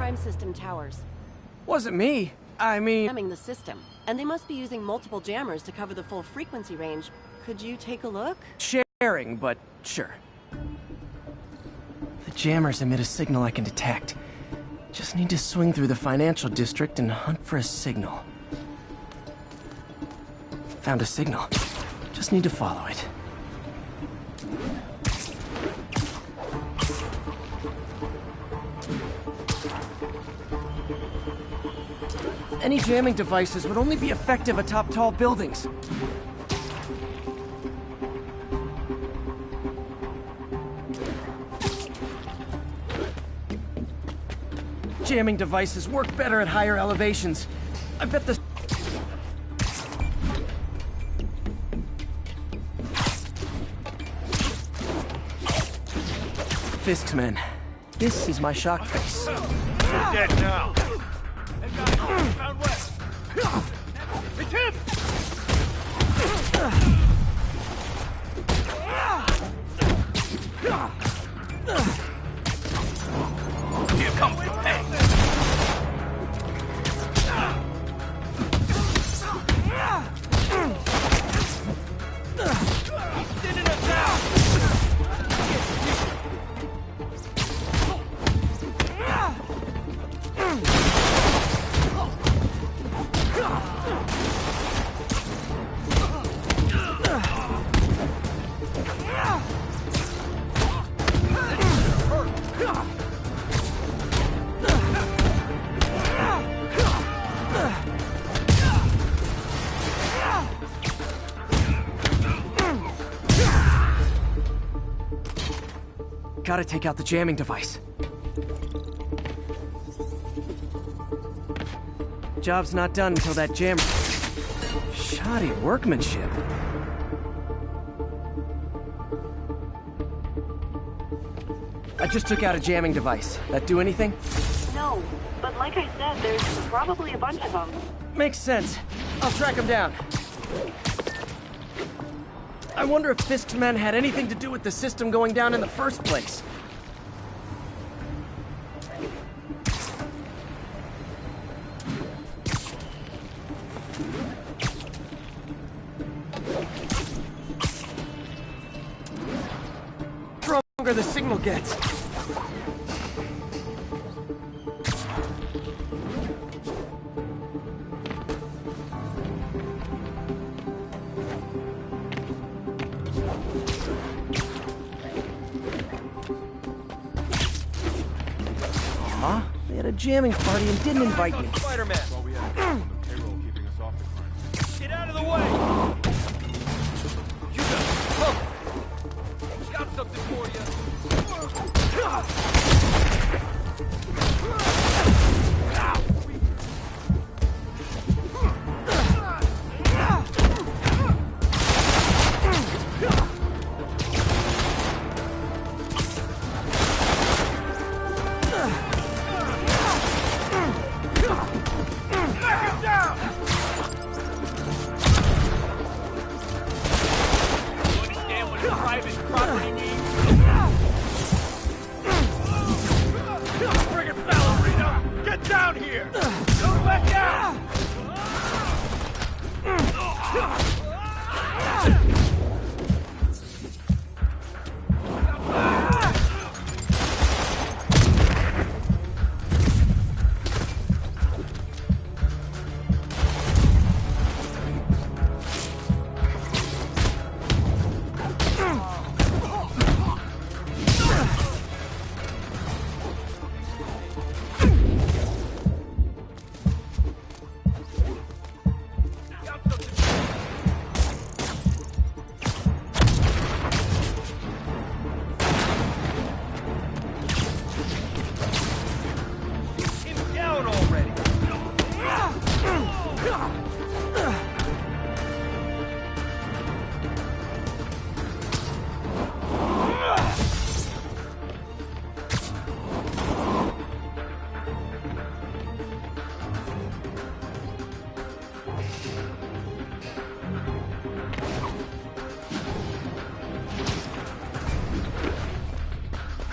crime system towers. Wasn't me. I mean... Jamming the system, and they must be using multiple jammers to cover the full frequency range. Could you take a look? Sharing, but sure. The jammers emit a signal I can detect. Just need to swing through the financial district and hunt for a signal. Found a signal. Just need to follow it. Any jamming devices would only be effective atop tall buildings. Jamming devices work better at higher elevations. I bet the... Fisk's men. This is my shock face. You're dead now. Found west. It's him! Here comes the pain. He's thinning us out. Gotta take out the jamming device. Job's not done until that jammer... Shoddy workmanship. I just took out a jamming device. That do anything? No, but like I said, there's probably a bunch of them. Makes sense. I'll track him down. I wonder if Fisk's men had anything to do with the system going down in the first place. The stronger the signal gets. They had a jamming party and didn't invite me. Spider-Man. Well, we had on the payroll keeping us off the crime. Get out of the way! You got something for you. Down here! Don't back down!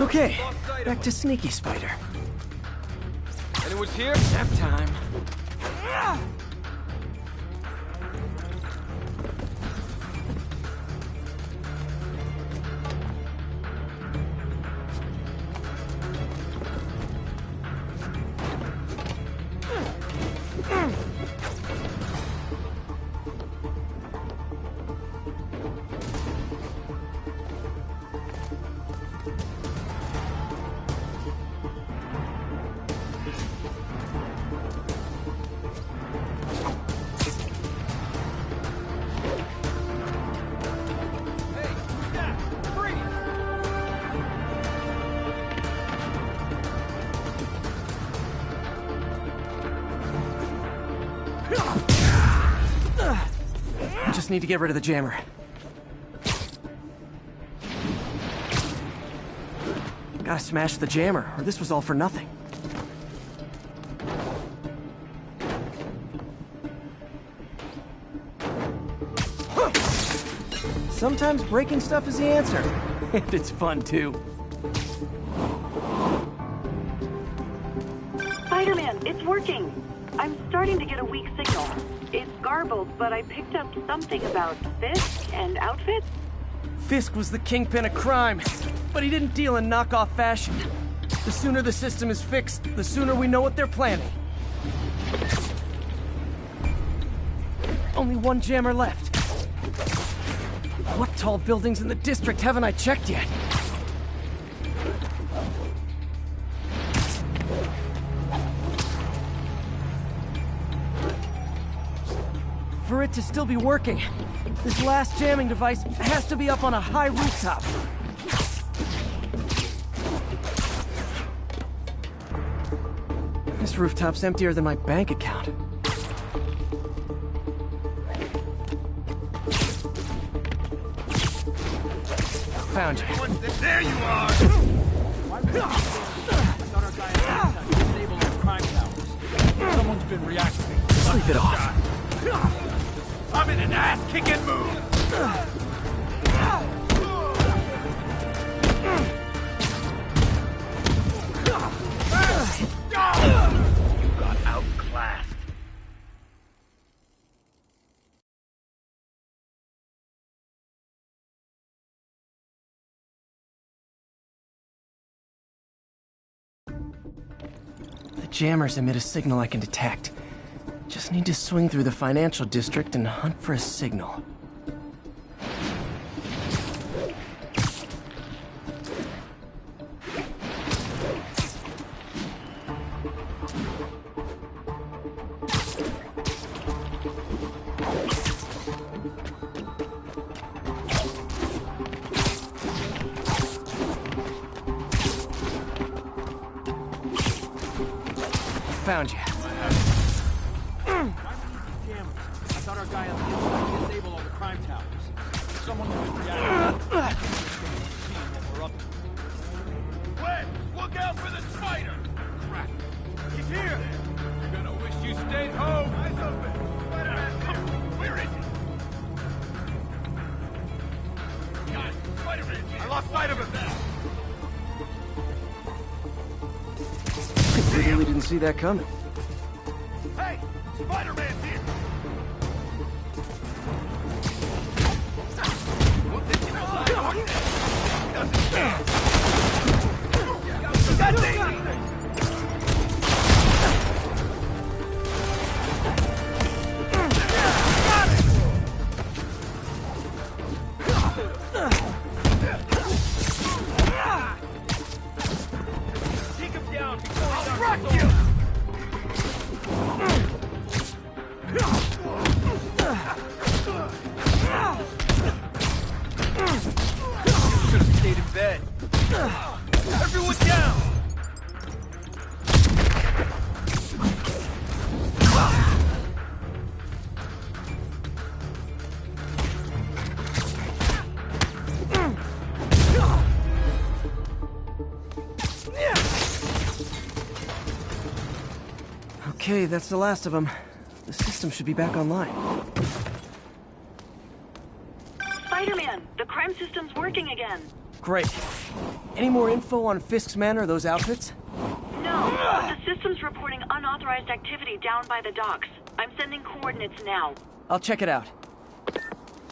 Okay, back to Sneaky Spider. was here? Nap time. Just need to get rid of the jammer. Gotta smash the jammer, or this was all for nothing. Sometimes breaking stuff is the answer. And it's fun, too. Spider-Man, it's working. I'm starting to get a weak signal. It's garbled, but I picked up something about Fisk and outfits. Fisk was the kingpin of crime, but he didn't deal in knockoff fashion. The sooner the system is fixed, the sooner we know what they're planning. Only one jammer left. What tall buildings in the district haven't I checked yet? For it to still be working, this last jamming device has to be up on a high rooftop. This rooftop's emptier than my bank account. Found you. There you are! Someone's been reacting. Sleep it off. I'm in an ass-kicking mood! You got outclassed. The jammers emit a signal I can detect. Just need to swing through the financial district and hunt for a signal. Found you. I thought our guy on the inside could disable all the crime towers. Someone's been reacting. We're up. Wait! Look out for the spider! Crap! He's here! You're gonna wish you stayed home! Eyes open! Spider-Man! Where is he? Guys, Spider-Man! I lost sight of him! I really didn't see that coming. Hey! Spider-Man's here! Take him down before he knocks us over. Should have stayed in bed. Everyone down! Okay, that's the last of them. The system should be back online. Spider-Man, the crime system's working again. Great. Any more info on Fisk's men or those outfits? No, The system's reporting unauthorized activity down by the docks. I'm sending coordinates now. I'll check it out.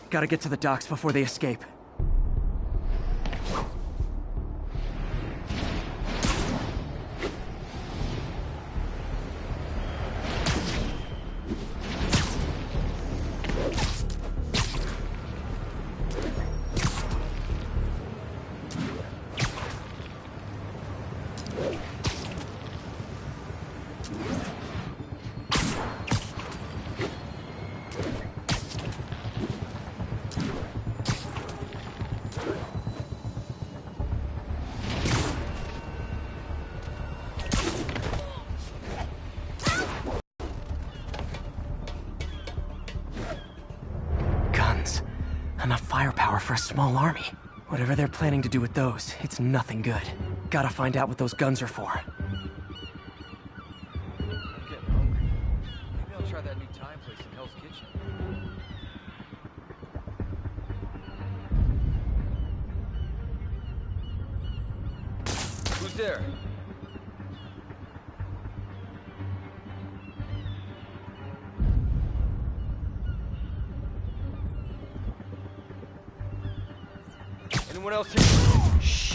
Gotta get to the docks before they escape. Enough firepower for a small army. Whatever they're planning to do with those, it's nothing good. Gotta find out what those guns are for. I'm getting hungry. Maybe I'll try that new Thai place in Hell's Kitchen. Who's there? Anyone else here? Shh.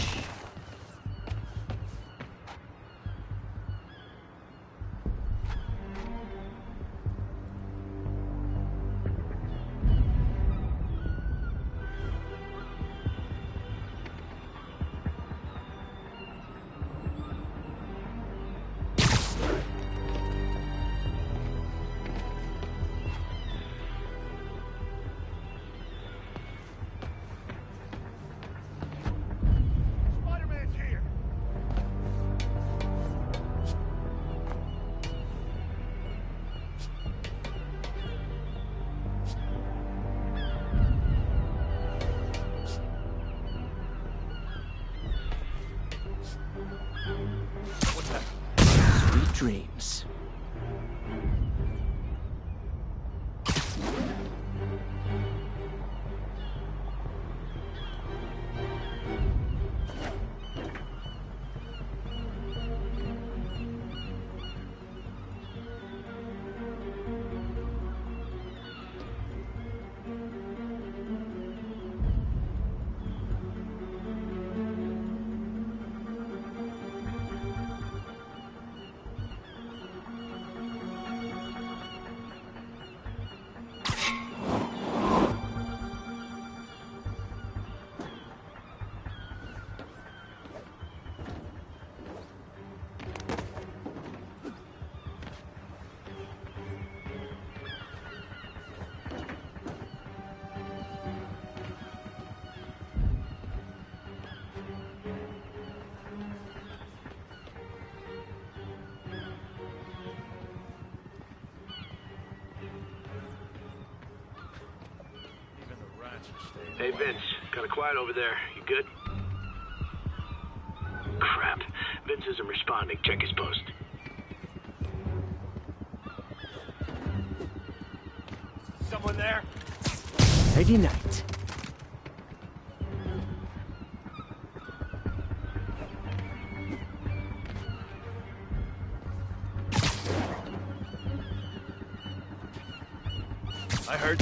Sweet dreams. Hey, Vince. Kinda quiet over there. You good? Crap. Vince isn't responding. Check his post. Someone there? Nighty night. I heard.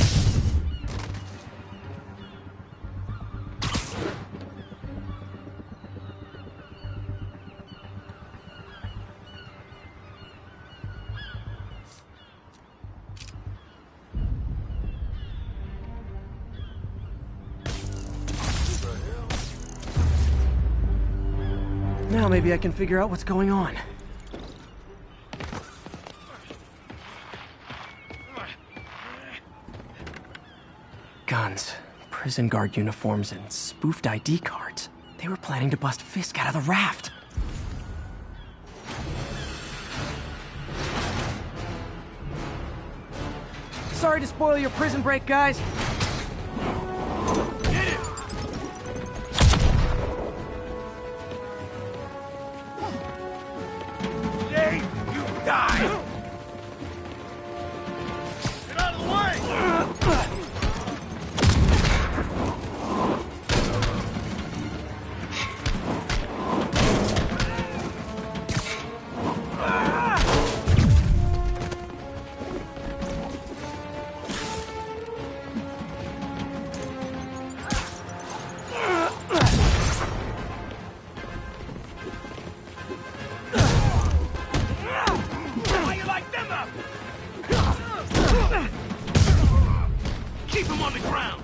Now maybe I can figure out what's going on. Guns, prison guard uniforms, and spoofed ID cards. They were planning to bust Fisk out of the raft. Sorry to spoil your prison break, guys. I'm on the ground!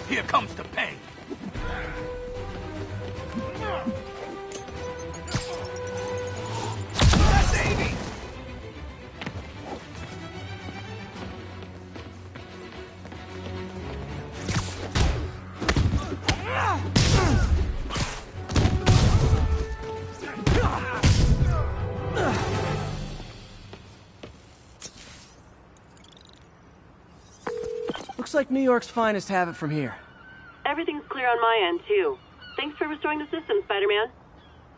Here comes the pain! Looks like New York's finest have it from here. Everything's clear on my end, too. Thanks for restoring the system, Spider-Man.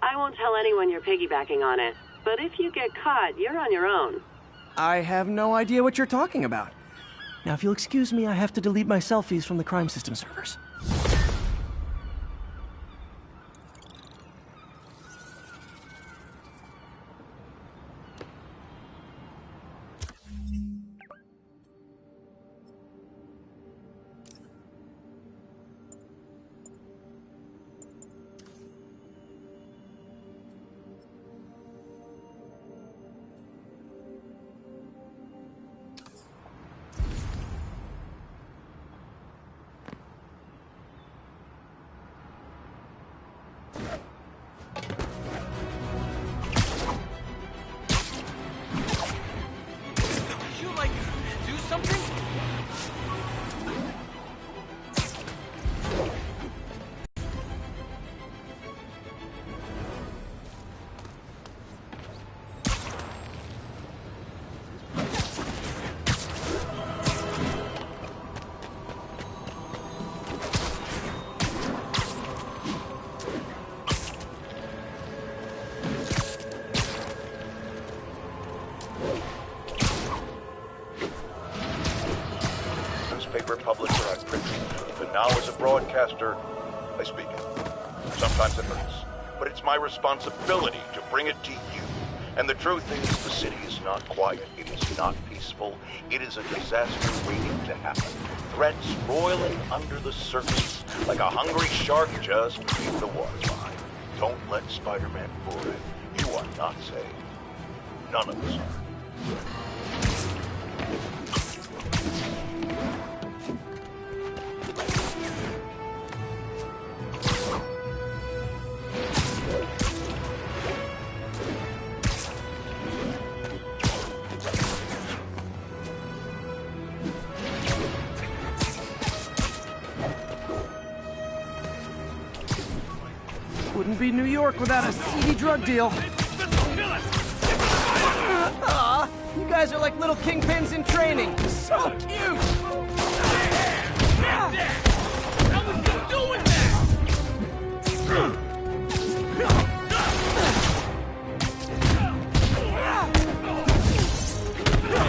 I won't tell anyone you're piggybacking on it, but if you get caught, you're on your own. I have no idea what you're talking about. Now, if you'll excuse me, I have to delete my selfies from the crime system servers. Would you like do something? Newspaper publisher I print, even now as a broadcaster, I speak it. Sometimes it hurts, but it's my responsibility to bring it to you. And the truth is, the city is not quiet. It is not peaceful. It is a disaster waiting to happen. Threats roiling under the surface like a hungry shark just beneath the waterline. Don't let Spider-Man fool you. You are not safe. None of us are. Wouldn't be New York without a seedy drug deal. Aw, you guys are like little kingpins in training. So cute! How was you doing that?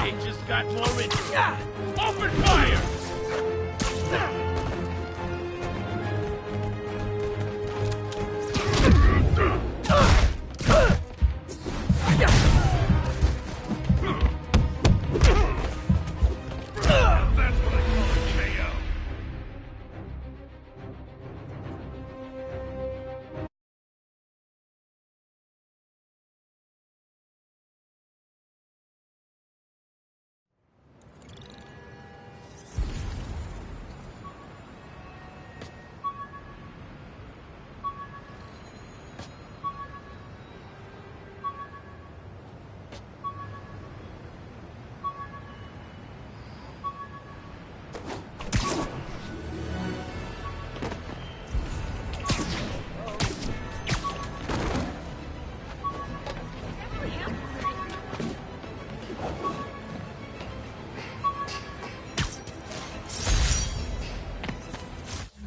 They just got more in. Open fire!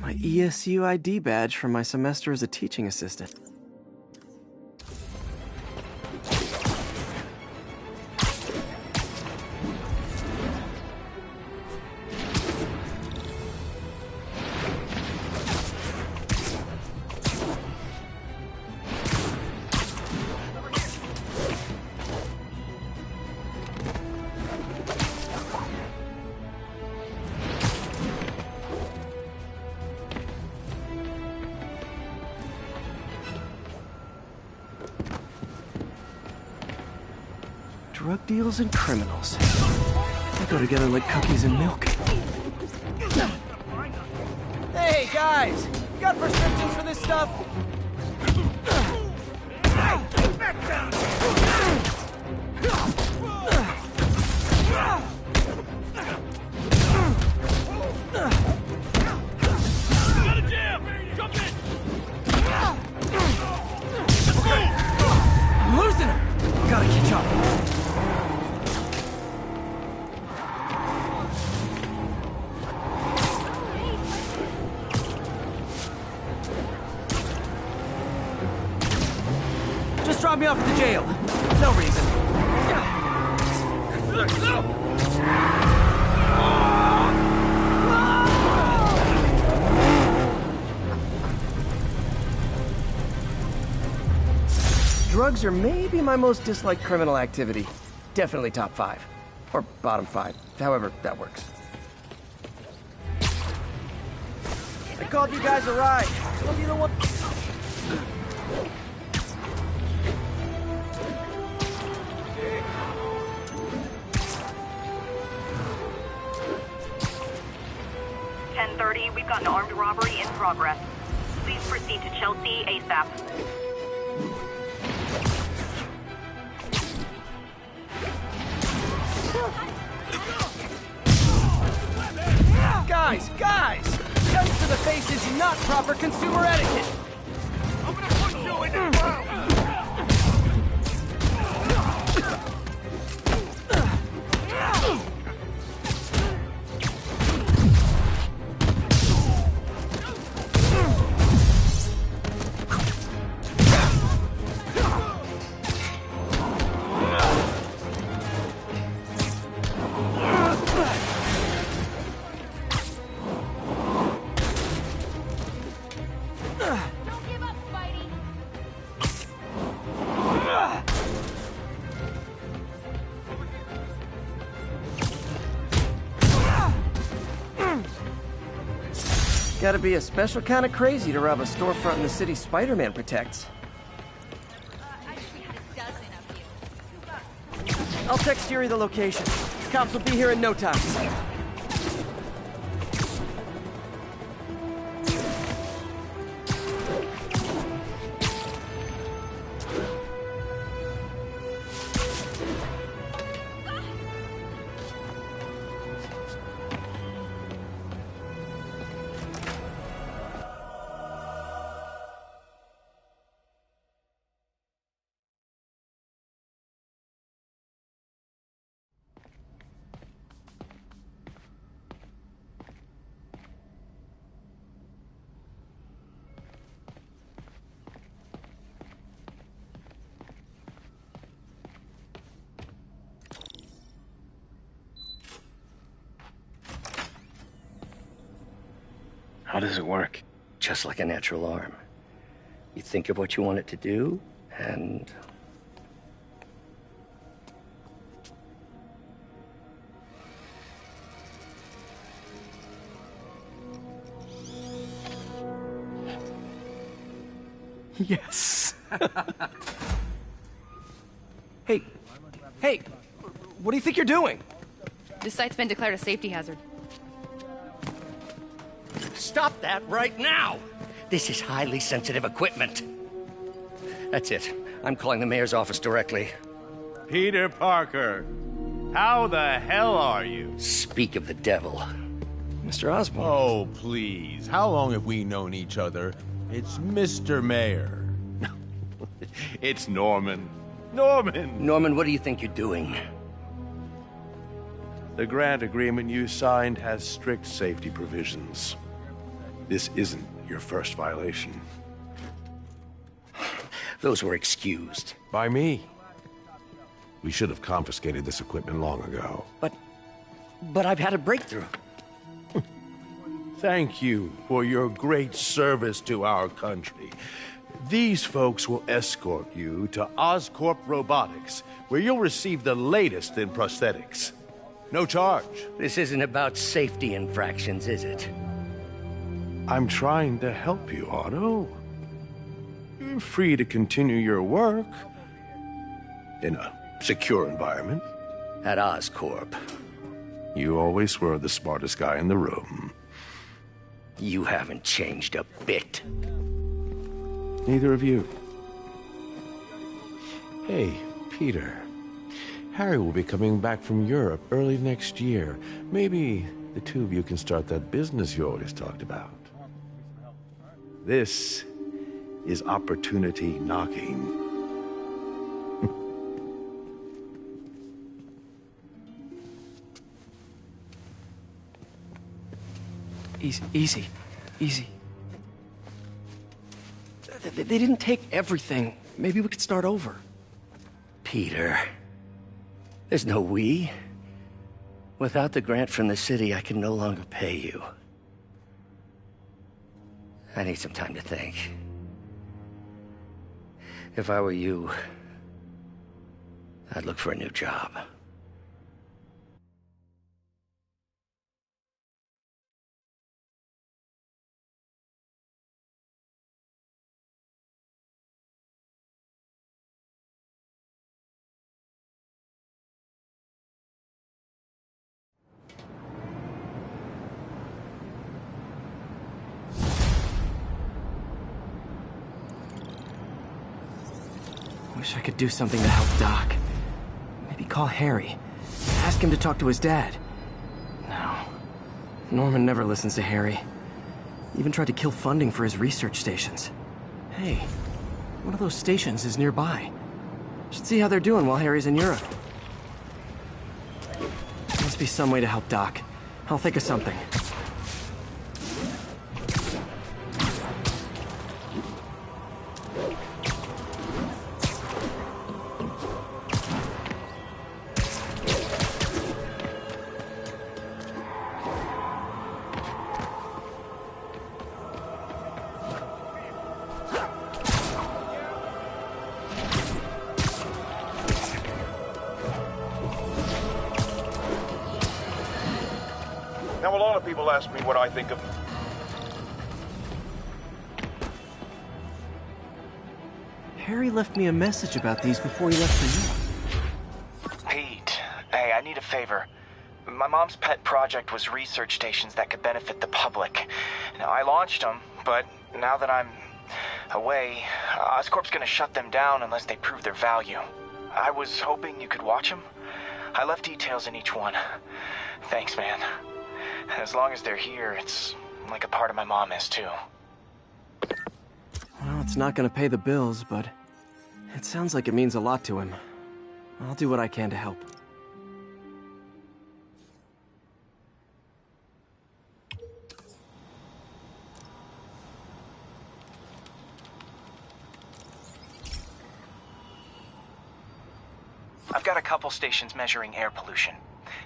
My ESU ID badge from my semester as a teaching assistant. Drug deals and criminals. They go together like cookies and milk. Hey, guys! You got prescriptions for this stuff? I'm losing him! Gotta catch up. Just drop me off at the jail. No reason. Drugs are maybe my most disliked criminal activity. Definitely top 5. Or bottom 5. However that works. I called you guys a ride. I'll be the one... We've got an armed robbery in progress. Please proceed to Chelsea ASAP. Guys! Guns to the face is not proper consumer etiquette! I'm gonna put you in the ground! Gotta be a special kind of crazy to rob a storefront in the city Spider-Man protects. I'll text Yuri the location. Cops will be here in no time. How does it work? Just like a natural arm. You think of what you want it to do, and... Yes. Hey, what do you think you're doing? This site's been declared a safety hazard. Stop that right now! This is highly sensitive equipment. That's it. I'm calling the mayor's office directly. Peter Parker, how the hell are you? Speak of the devil. Mr. Osborn. Oh, please. How long have we known each other? It's Mr. Mayor. It's Norman. Norman, what do you think you're doing? The grant agreement you signed has strict safety provisions. This isn't your first violation. Those were excused. By me. We should have confiscated this equipment long ago. But I've had a breakthrough. Thank you for your great service to our country. These folks will escort you to Oscorp Robotics, where you'll receive the latest in prosthetics. No charge. This isn't about safety infractions, is it? I'm trying to help you, Otto. You're free to continue your work in a secure environment. At Oscorp. You always were the smartest guy in the room. You haven't changed a bit. Neither of you. Hey, Peter. Harry will be coming back from Europe early next year. Maybe the two of you can start that business you always talked about. This is opportunity knocking. Easy. They didn't take everything. Maybe we could start over. Peter. There's no we. Without the grant from the city, I can no longer pay you. I need some time to think. If I were you, I'd look for a new job. Wish I could do something to help Doc. Maybe call Harry. Ask him to talk to his dad. No. Norman never listens to Harry. Even tried to kill funding for his research stations. Hey, one of those stations is nearby. Should see how they're doing while Harry's in Europe. Must be some way to help Doc. I'll think of something. Now, a lot of people ask me what I think of... Harry left me a message about these before he left for you. Pete, hey, I need a favor. My mom's pet project was research stations that could benefit the public. Now, I launched them, but now that I'm away, Oscorp's gonna shut them down unless they prove their value. I was hoping you could watch them. I left details in each one. Thanks, man. As long as they're here, it's like a part of my mom is, too. Well, it's not gonna pay the bills, but it sounds like it means a lot to him. I'll do what I can to help. I've got a couple stations measuring air pollution.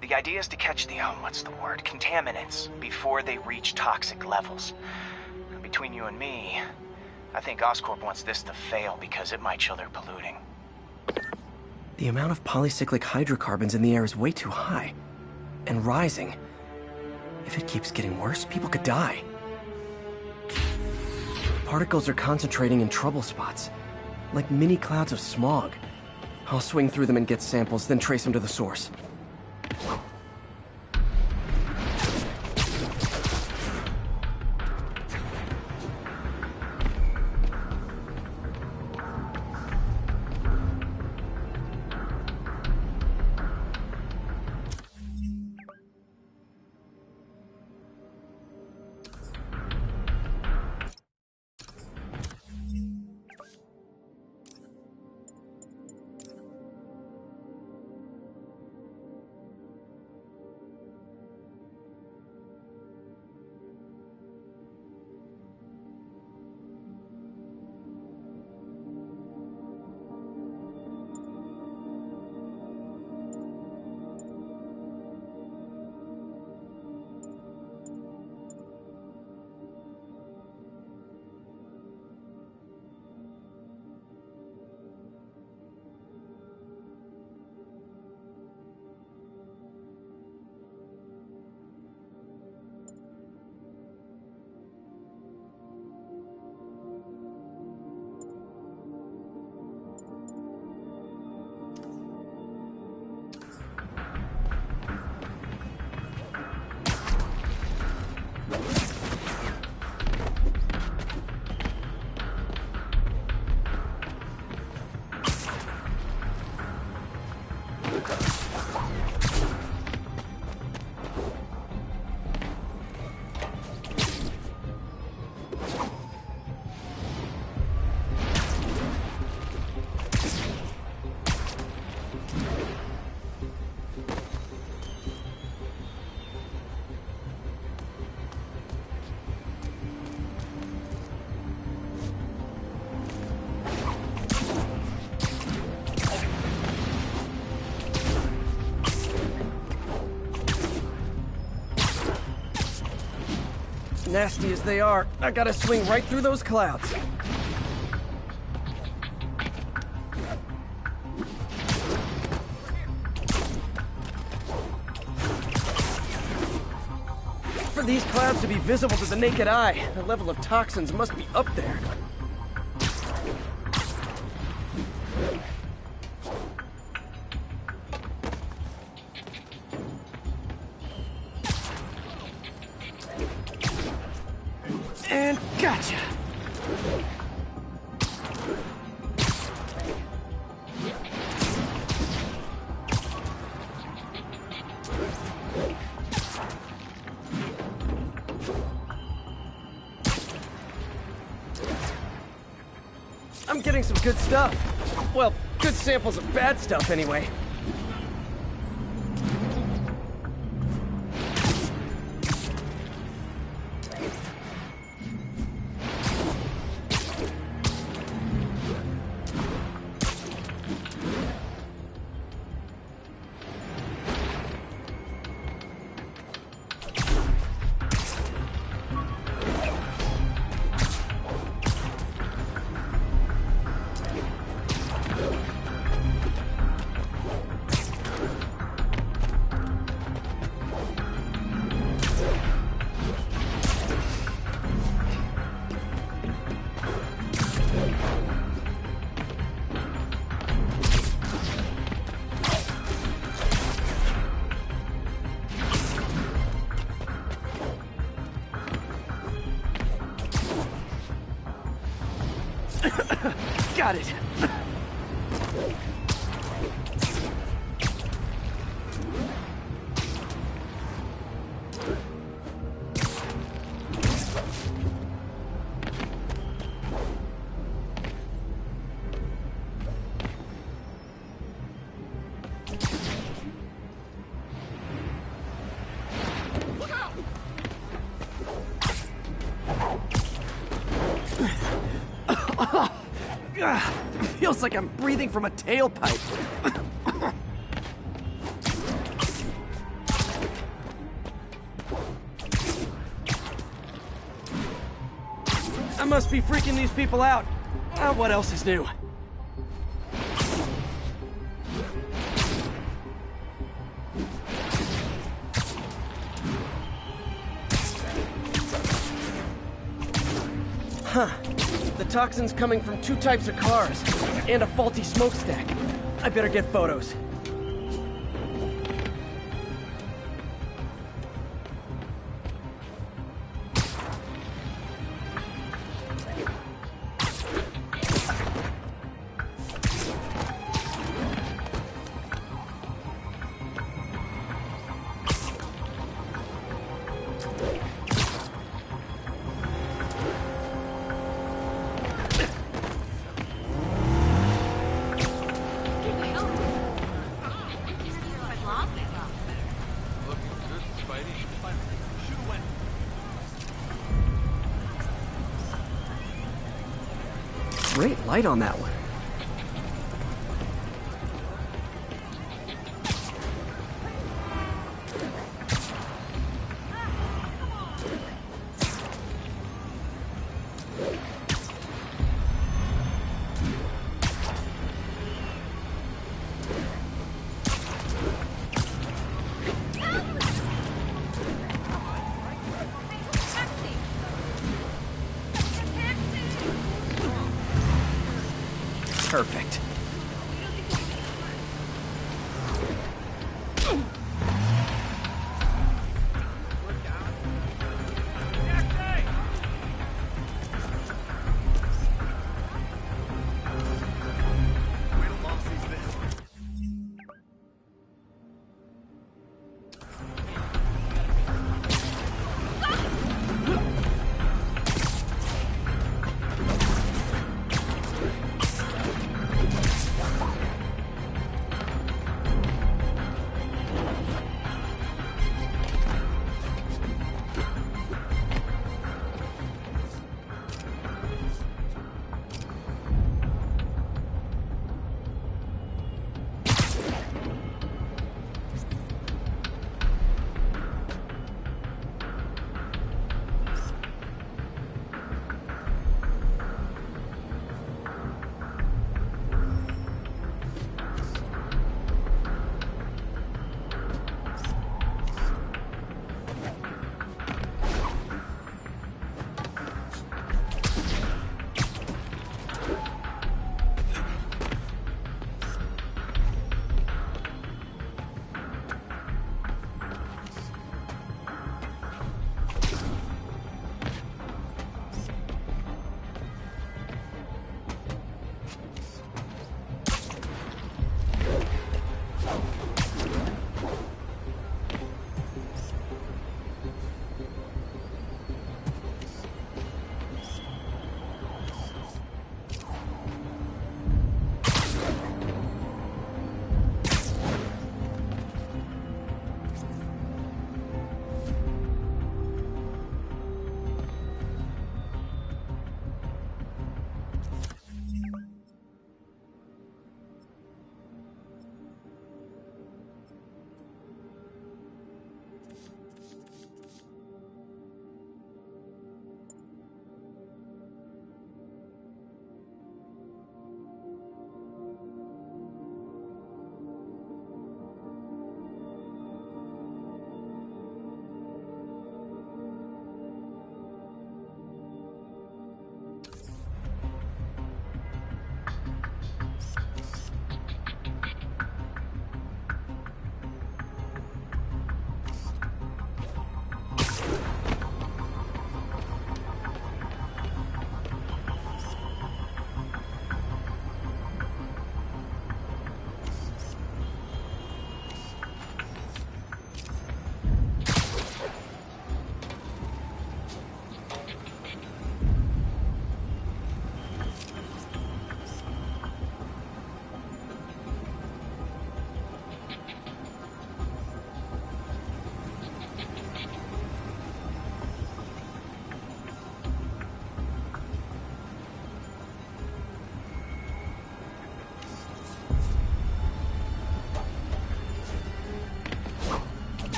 The idea is to catch the, contaminants before they reach toxic levels. Between you and me, I think Oscorp wants this to fail because it might show they're polluting. The amount of polycyclic hydrocarbons in the air is way too high. And rising. If it keeps getting worse, people could die. Particles are concentrating in trouble spots, like mini clouds of smog. I'll swing through them and get samples, then trace them to the source. Nasty as they are, I gotta swing right through those clouds. For these clouds to be visible to the naked eye, the level of toxins must be up there. And gotcha! I'm getting some good stuff. Well, good samples of bad stuff anyway. Got it. Feels like I'm breathing from a tailpipe. I must be freaking these people out. What else is new? Huh. The toxin's coming from 2 types of cars, and a faulty smokestack. I better get photos. Great light on that one. Perfect.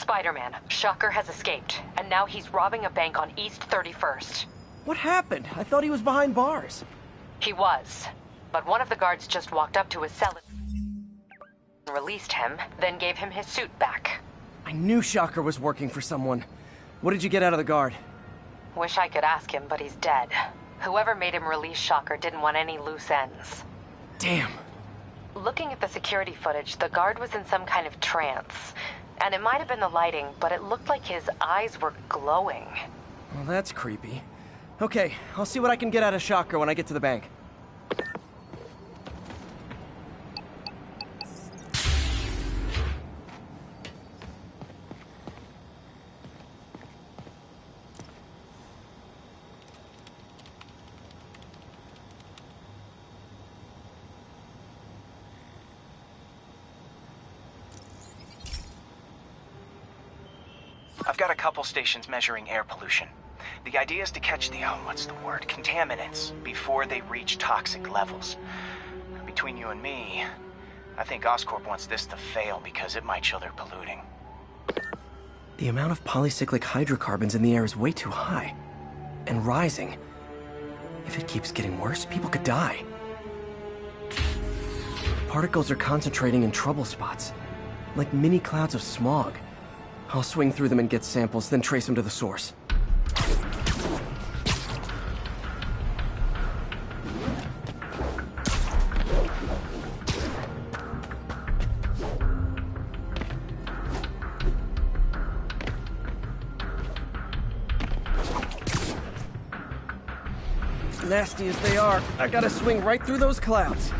Spider-Man, Shocker has escaped, and now he's robbing a bank on East 31st. What happened? I thought he was behind bars. He was, but one of the guards just walked up to his cell and released him, then gave him his suit back. I knew Shocker was working for someone. What did you get out of the guard? Wish I could ask him, but he's dead. Whoever made him release Shocker didn't want any loose ends. Damn. Looking at the security footage, the guard was in some kind of trance. And it might have been the lighting, but it looked like his eyes were glowing. Well, that's creepy. Okay, I'll see what I can get out of Shocker when I get to the bank. I've got a couple stations measuring air pollution. The idea is to catch the, contaminants before they reach toxic levels. Between you and me, I think Oscorp wants this to fail because it might show they're polluting. The amount of polycyclic hydrocarbons in the air is way too high. And rising. If it keeps getting worse, people could die. Particles are concentrating in trouble spots, like mini clouds of smog. I'll swing through them and get samples, then trace them to the source. Nasty as they are, I gotta swing right through those clouds.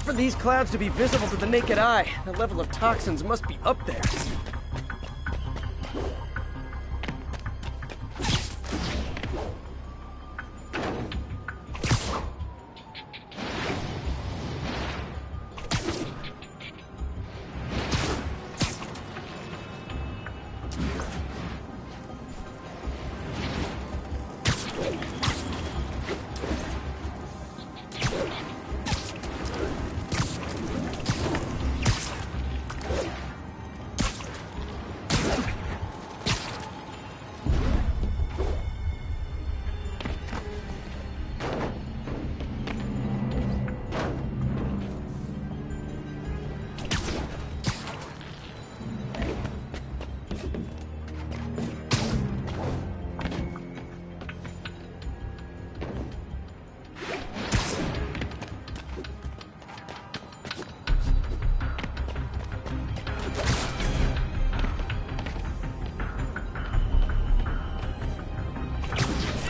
For these clouds to be visible to the naked eye, the level of toxins must be up there.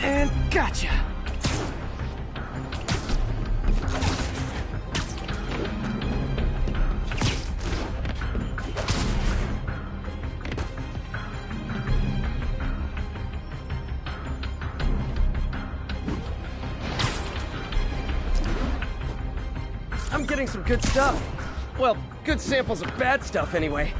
And gotcha! I'm getting some good stuff. Well, good samples of bad stuff anyway.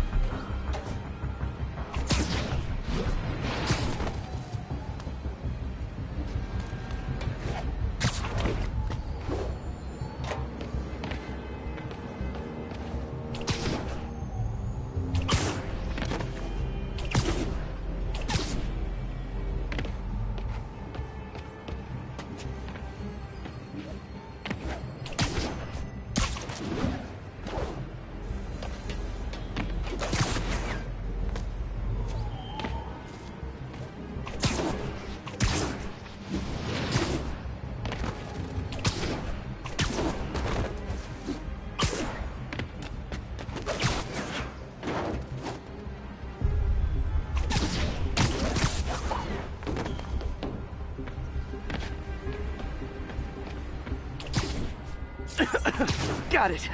Got it.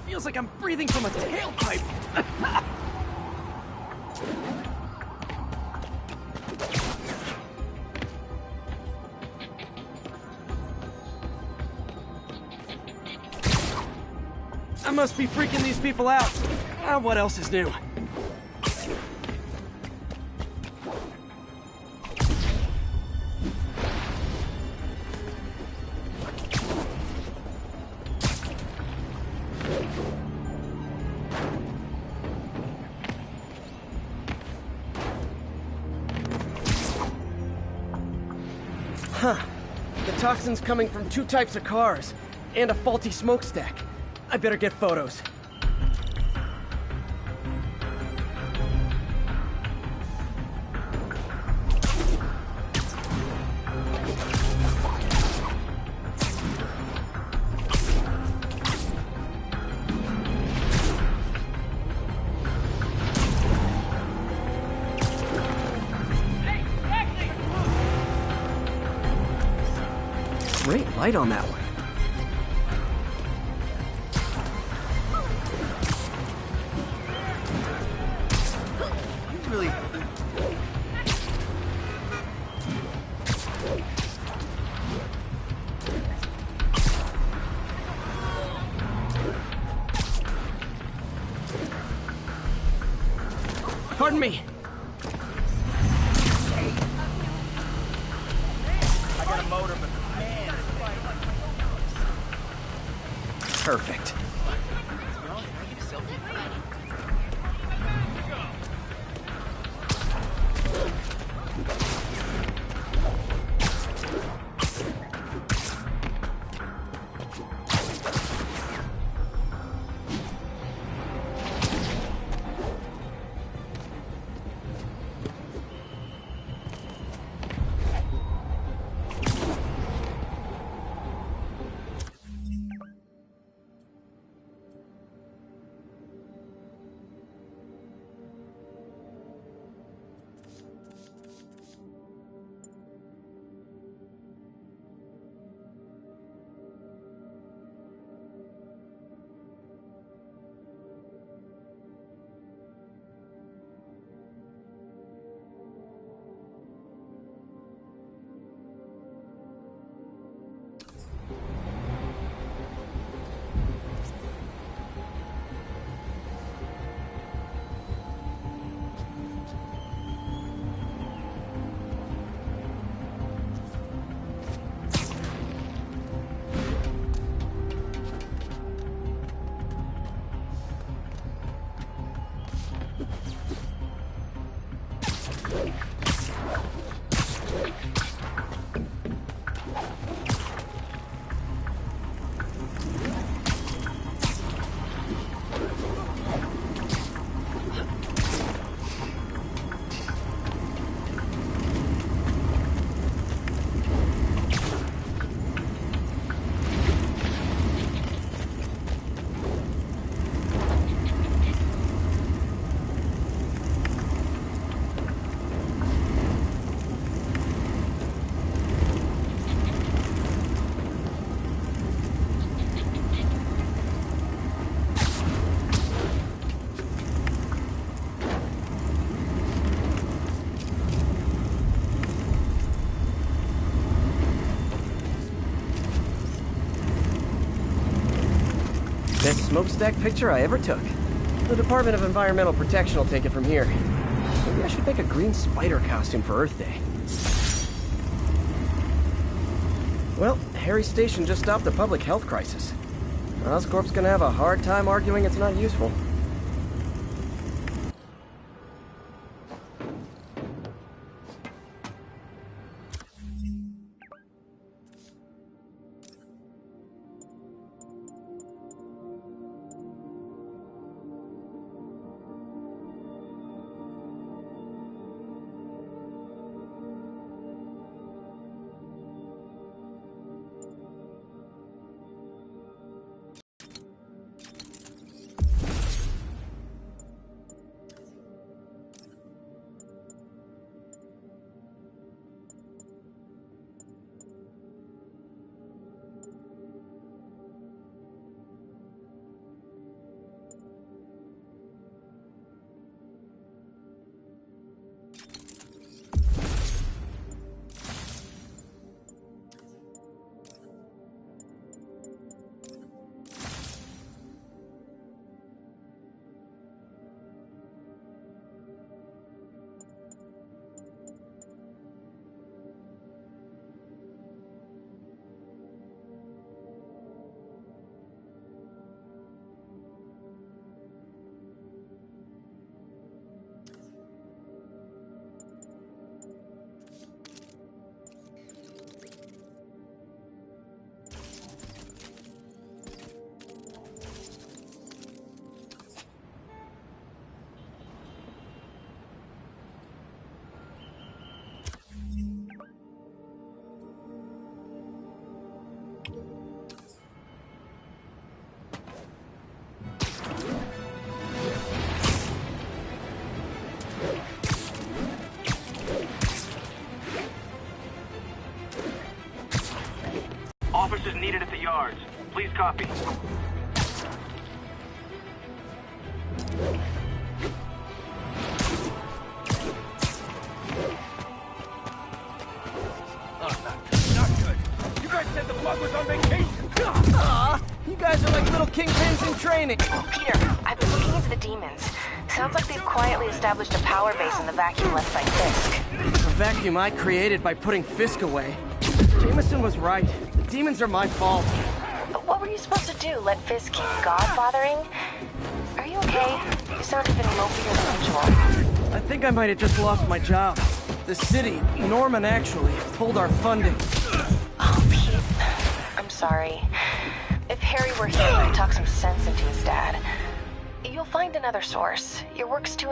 Feels like I'm breathing from a tailpipe. I must be freaking these people out. What else is new? Huh. The toxin's coming from 2 types of cars, and a faulty smokestack. I better get photos. Great light on that one. Really? Pardon me. I got a motor, but man. Perfect. Best smokestack picture I ever took. The Department of Environmental Protection will take it from here. Maybe I should make a green spider costume for Earth Day. Well, Harry's station just stopped a public health crisis. Oscorp's gonna have a hard time arguing it's not useful. Officers needed at the yards. Please copy. Not good. You guys said the bug was on vacation. You guys are like little kingpins in training. Peter, I've been looking into the demons. Sounds like they've quietly established a power base in the vacuum left by Fisk. A vacuum I created by putting Fisk away. Jameson was right. The demons are my fault. But what were you supposed to do? Let Fisk keep godfathering? Are you okay? You sound even mopier than usual. I think I might have just lost my job. The city, Norman actually, pulled our funding. Oh, Pete. I'm sorry. If Harry were here, he could talk some sense into his dad. You'll find another source. Your work's too...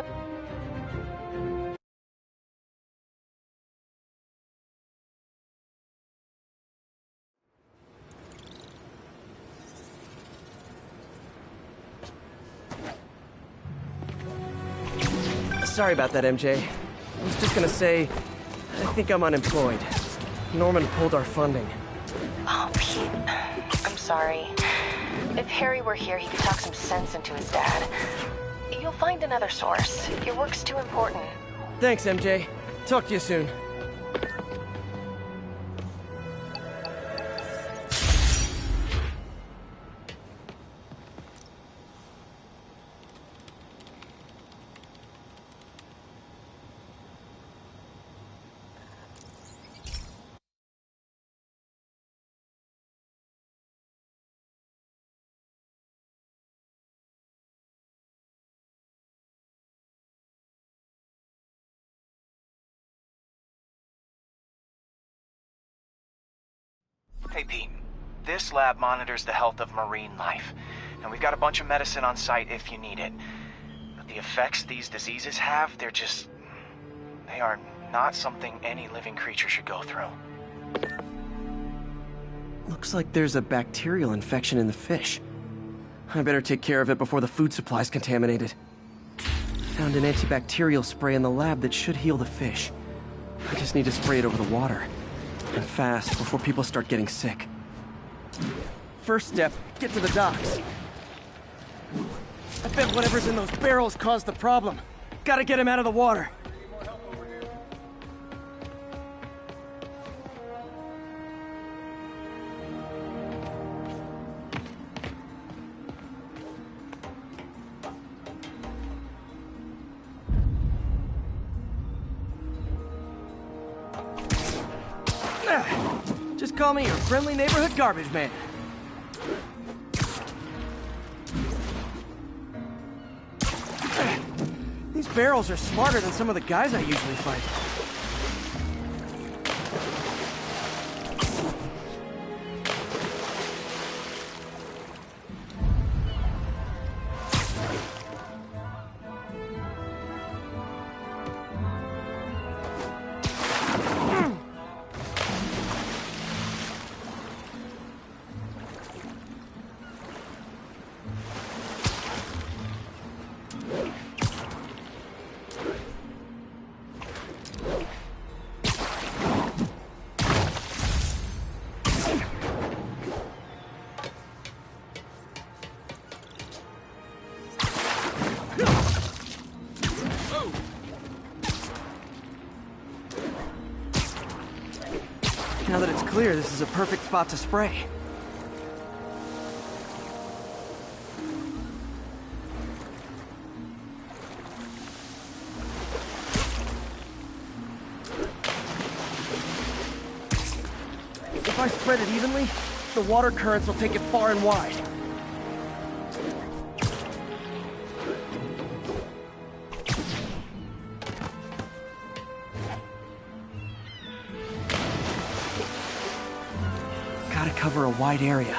Sorry about that, MJ. I was just gonna say, I think I'm unemployed. Norman pulled our funding. Oh, Pete. I'm sorry. If Harry were here, he could talk some sense into his dad. You'll find another source. Your work's too important. Thanks, MJ. Talk to you soon. Hey, Pete. This lab monitors the health of marine life, and we've got a bunch of medicine on site if you need it. But the effects these diseases have, they are not something any living creature should go through. Looks like there's a bacterial infection in the fish. I better take care of it before the food supply's contaminated. Found an antibacterial spray in the lab that should heal the fish. I just need to spray it over the water. And fast, before people start getting sick. First step, get to the docks. I bet whatever's in those barrels caused the problem. Gotta get him out of the water. Just call me your friendly neighborhood garbage man. barrels are smarter than some of the guys I usually fight. Now that it's clear, this is a perfect spot to spray. If I spread it evenly, the water currents will take it far and wide. Gotta cover a wide area.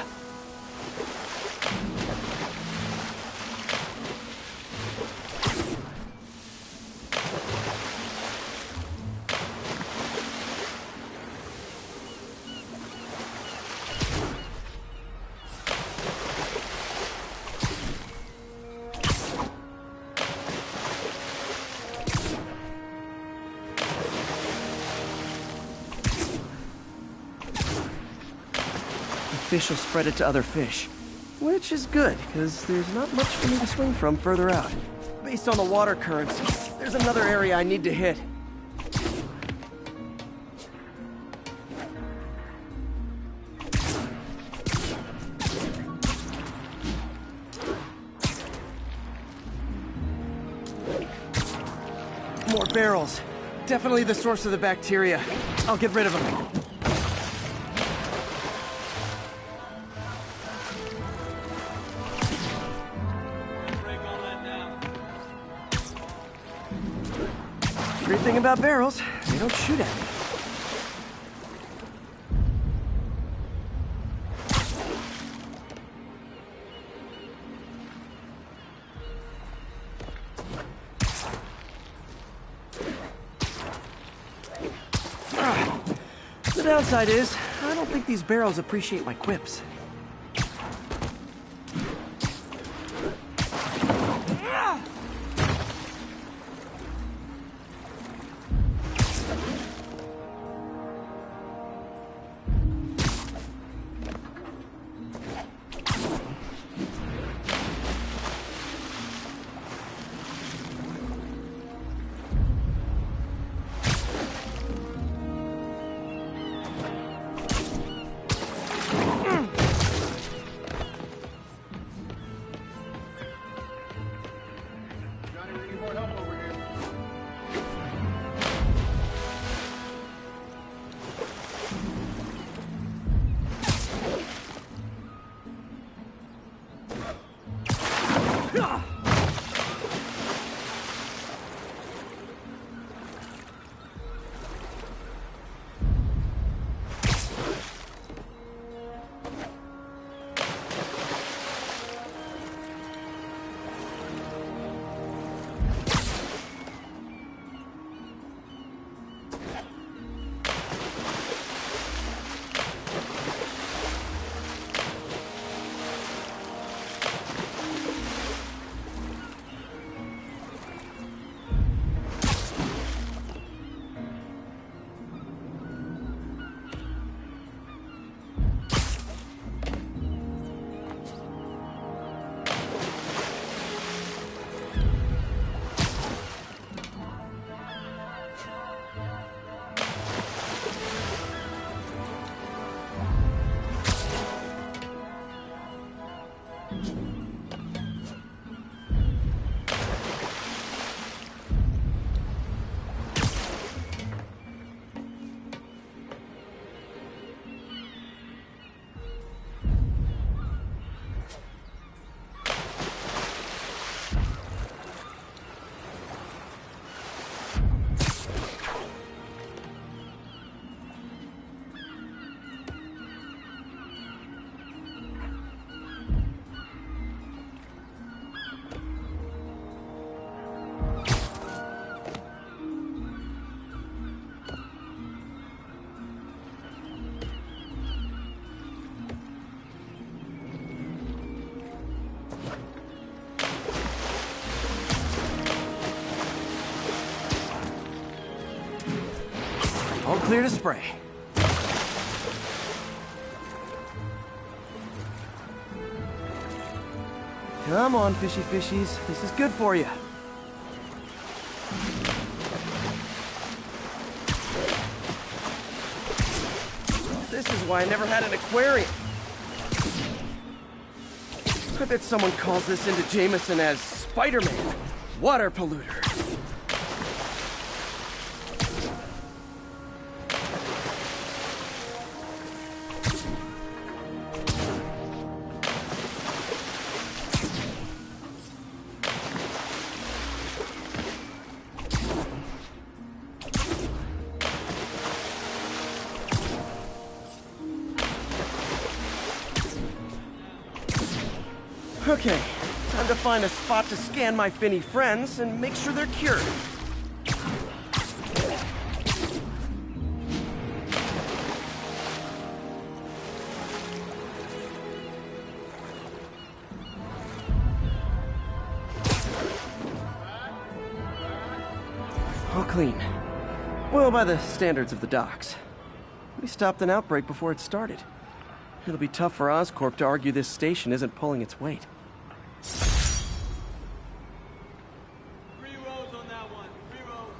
Fish will spread it to other fish. Which is good, because there's not much for me to swing from further out. Based on the water currents, there's another area I need to hit. More barrels. Definitely the source of the bacteria. I'll get rid of them. Great thing about barrels, they don't shoot at me. The downside is, I don't think these barrels appreciate my quips. Clear to spray. Come on, fishy fishies. This is good for you. This is why I never had an aquarium. I bet someone calls this into Jameson as Spider-Man, water polluter. Okay, time to find a spot to scan my finny friends and make sure they're cured. All clean. Well, by the standards of the docks. We stopped an outbreak before it started. It'll be tough for Oscorp to argue this station isn't pulling its weight. 3 rows on that one. 3 rows.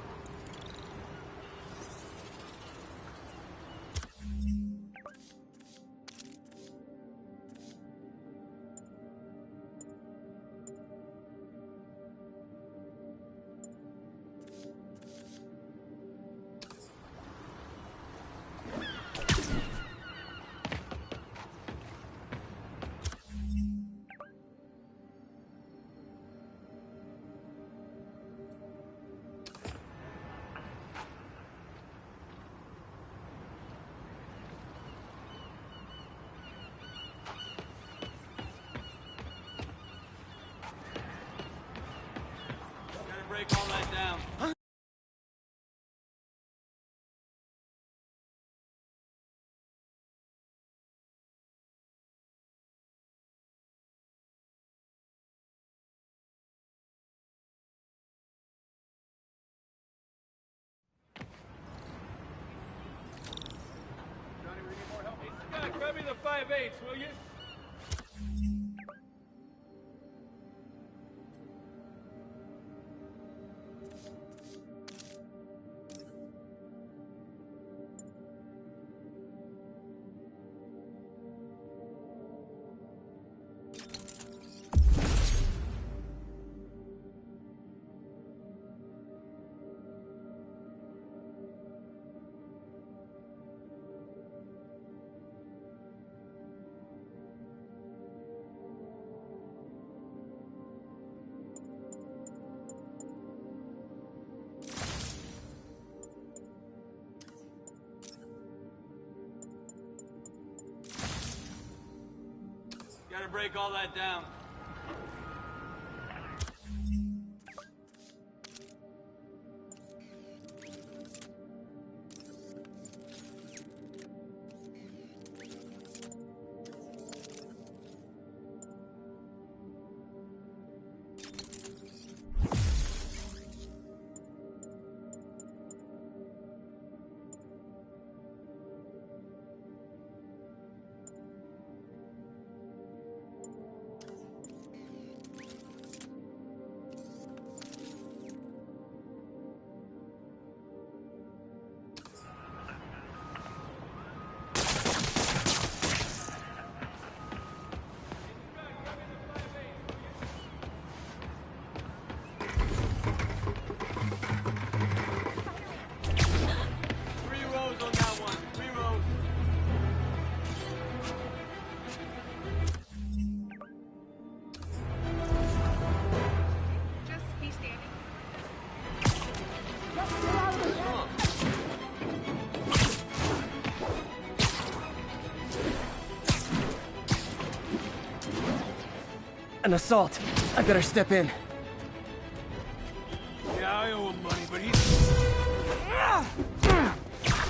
Break all that down. Johnny, we need more help. Hey, Scott, grab me the 5/8, will you? Gotta break all that down. An assault. I better step in. Yeah, I owe him money, but he's...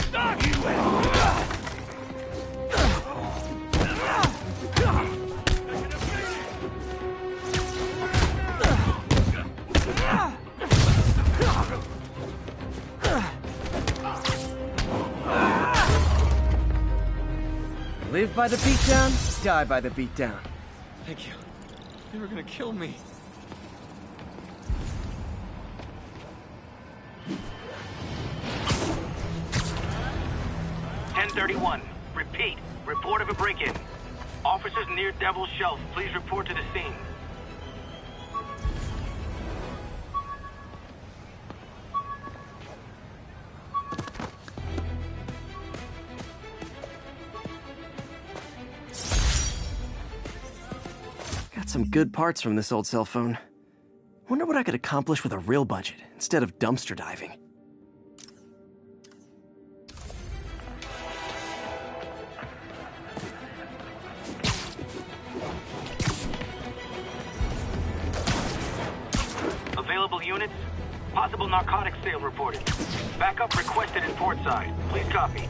Stop you! Live by the beatdown, die by the beatdown. Thank you. They were gonna kill me. (1031). Repeat. Report of a break-in. Officers near Devil's Shelf, please report to the scene. Got some good parts from this old cell phone. Wonder what I could accomplish with a real budget instead of dumpster diving. Available units? Possible narcotics sale reported. Backup requested in Portside. Please copy.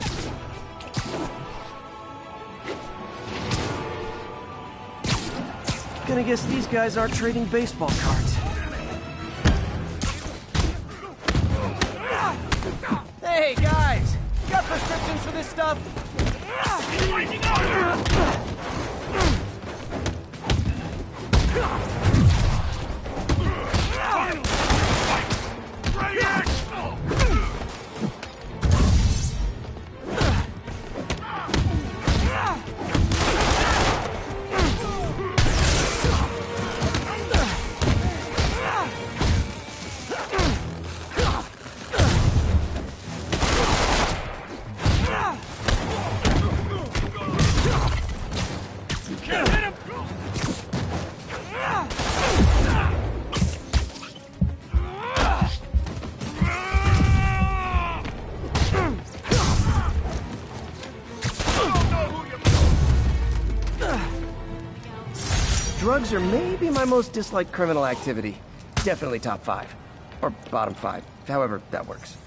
Gonna guess these guys aren't trading baseball cards. Hey, guys! Got prescriptions for this stuff? Drugs are maybe my most disliked criminal activity. Definitely top 5. Or bottom 5. However that works.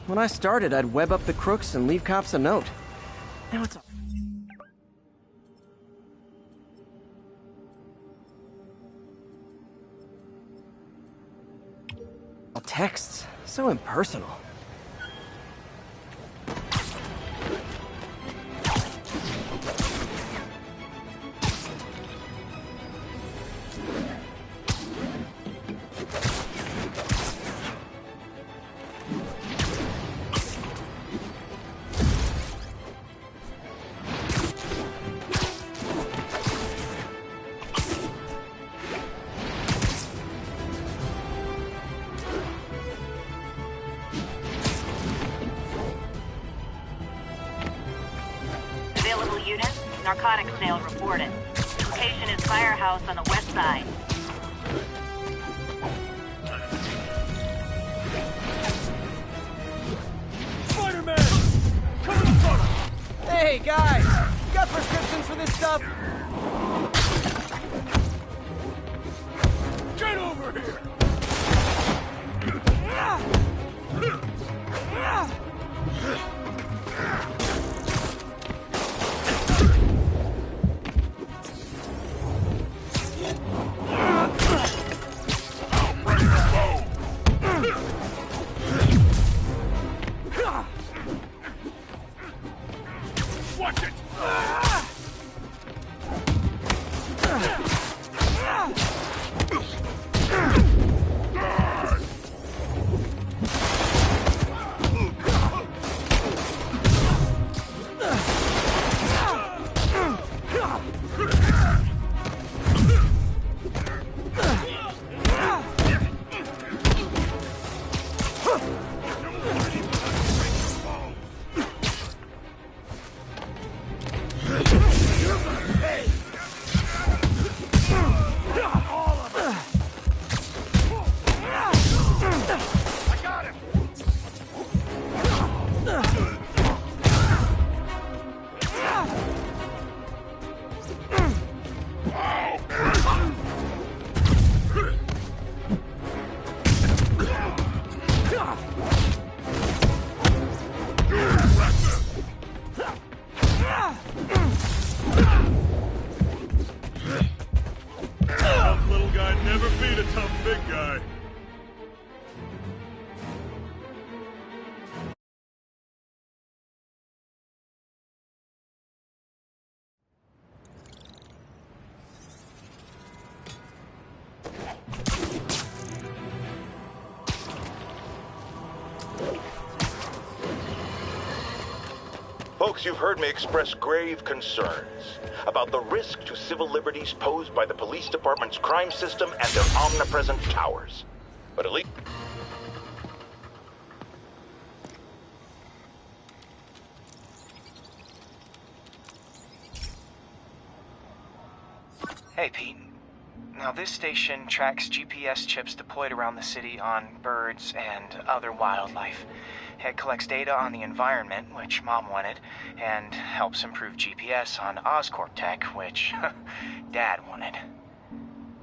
When I started, I'd web up the crooks and leave cops a note. Now it's all texts. So impersonal. Available units, narcotics sale reported. Location is Firehouse on the west side. Spider-Man! Come in front! Hey, guys! Got prescriptions for this stuff? Get over here! Watch it! Folks, you've heard me express grave concerns about the risk to civil liberties posed by the police department's crime system and their omnipresent towers. But at least... Hey, Pete. Now, this station tracks GPS chips deployed around the city on birds and other wildlife. It collects data on the environment, which Mom wanted, and helps improve GPS on Oscorp tech, which Dad wanted.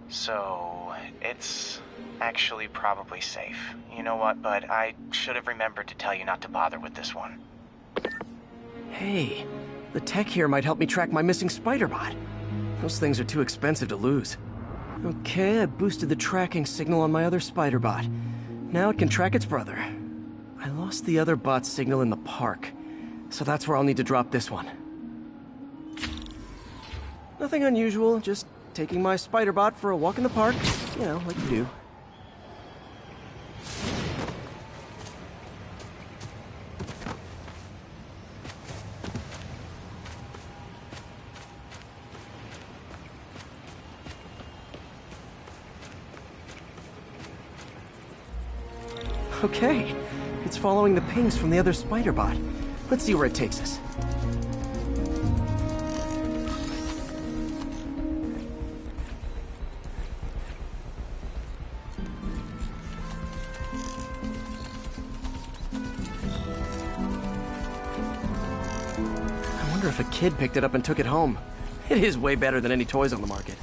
So, it's actually probably safe. You know what, bud? I should have remembered to tell you not to bother with this one. Hey, the tech here might help me track my missing spider bot. Those things are too expensive to lose. Okay, I boosted the tracking signal on my other spider bot. Now it can track its brother. I lost the other bot's signal in the park, so that's where I'll need to drop this one. Nothing unusual, just taking my spider bot for a walk in the park, you know, like you do. Okay, it's following the pings from the other spider bot. Let's see where it takes us. I wonder if a kid picked it up and took it home. It is way better than any toys on the market.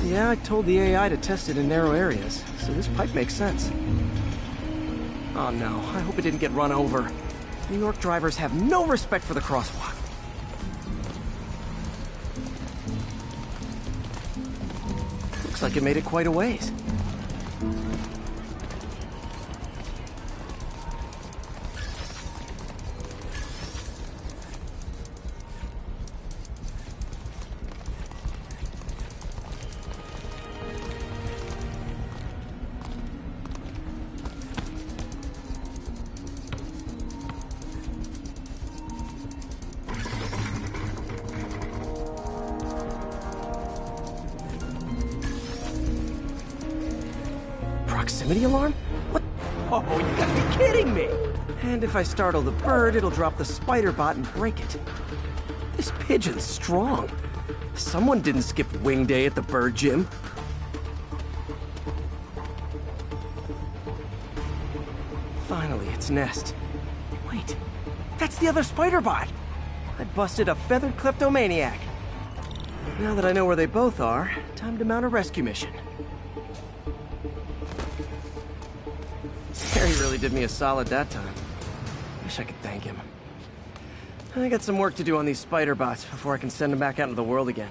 Yeah, I told the AI to test it in narrow areas, so this pipe makes sense. Oh no, I hope it didn't get run over. New York drivers have no respect for the crosswalk. Looks like it made it quite a ways. Proximity alarm? What? Oh, you gotta be kidding me! And if I startle the bird, it'll drop the spider bot and break it. This pigeon's strong. Someone didn't skip wing day at the bird gym. Finally, its nest. Wait, that's the other spider bot! I busted a feathered kleptomaniac. Now that I know where they both are, time to mount a rescue mission. Harry really did me a solid that time. Wish I could thank him. I got some work to do on these spider bots before I can send them back out into the world again.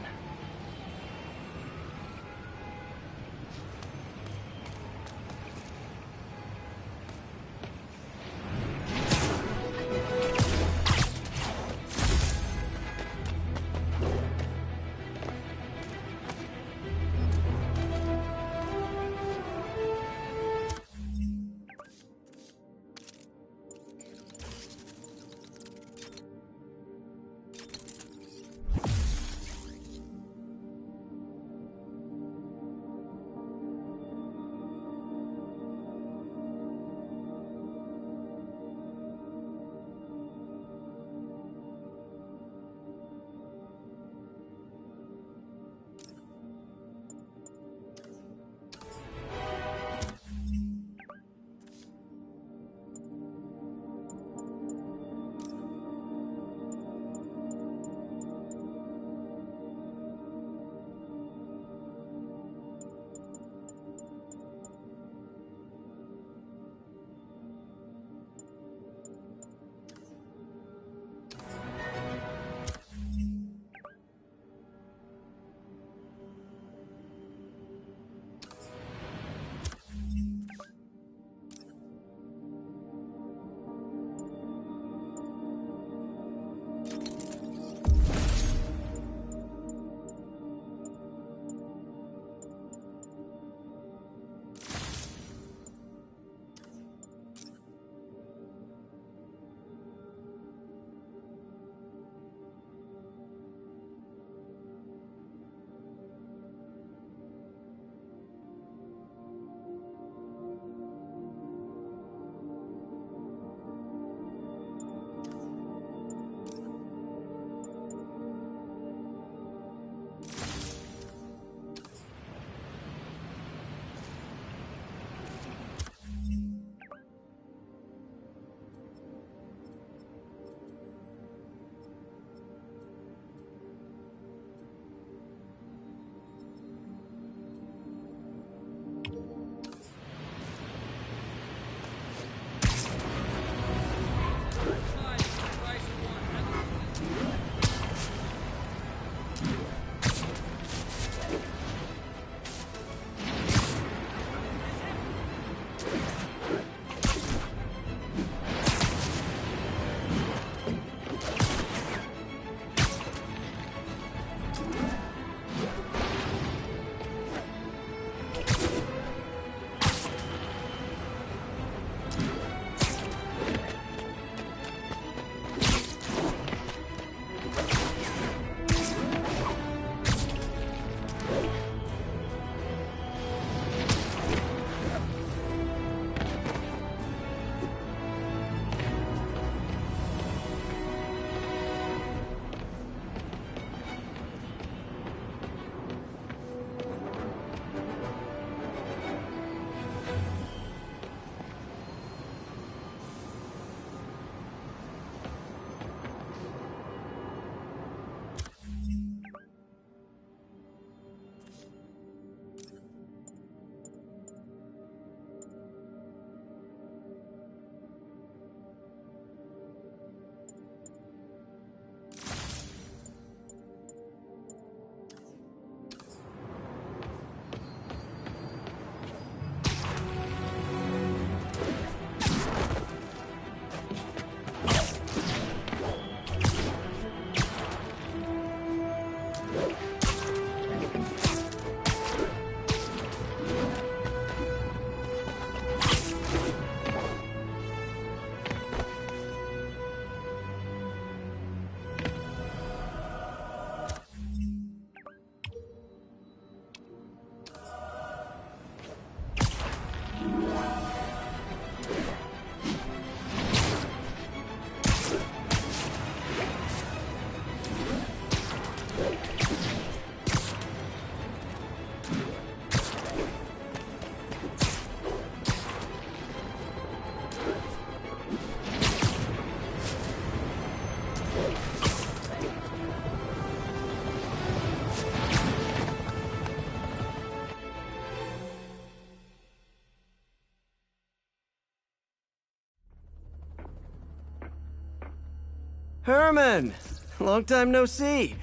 Herman! Long time no see.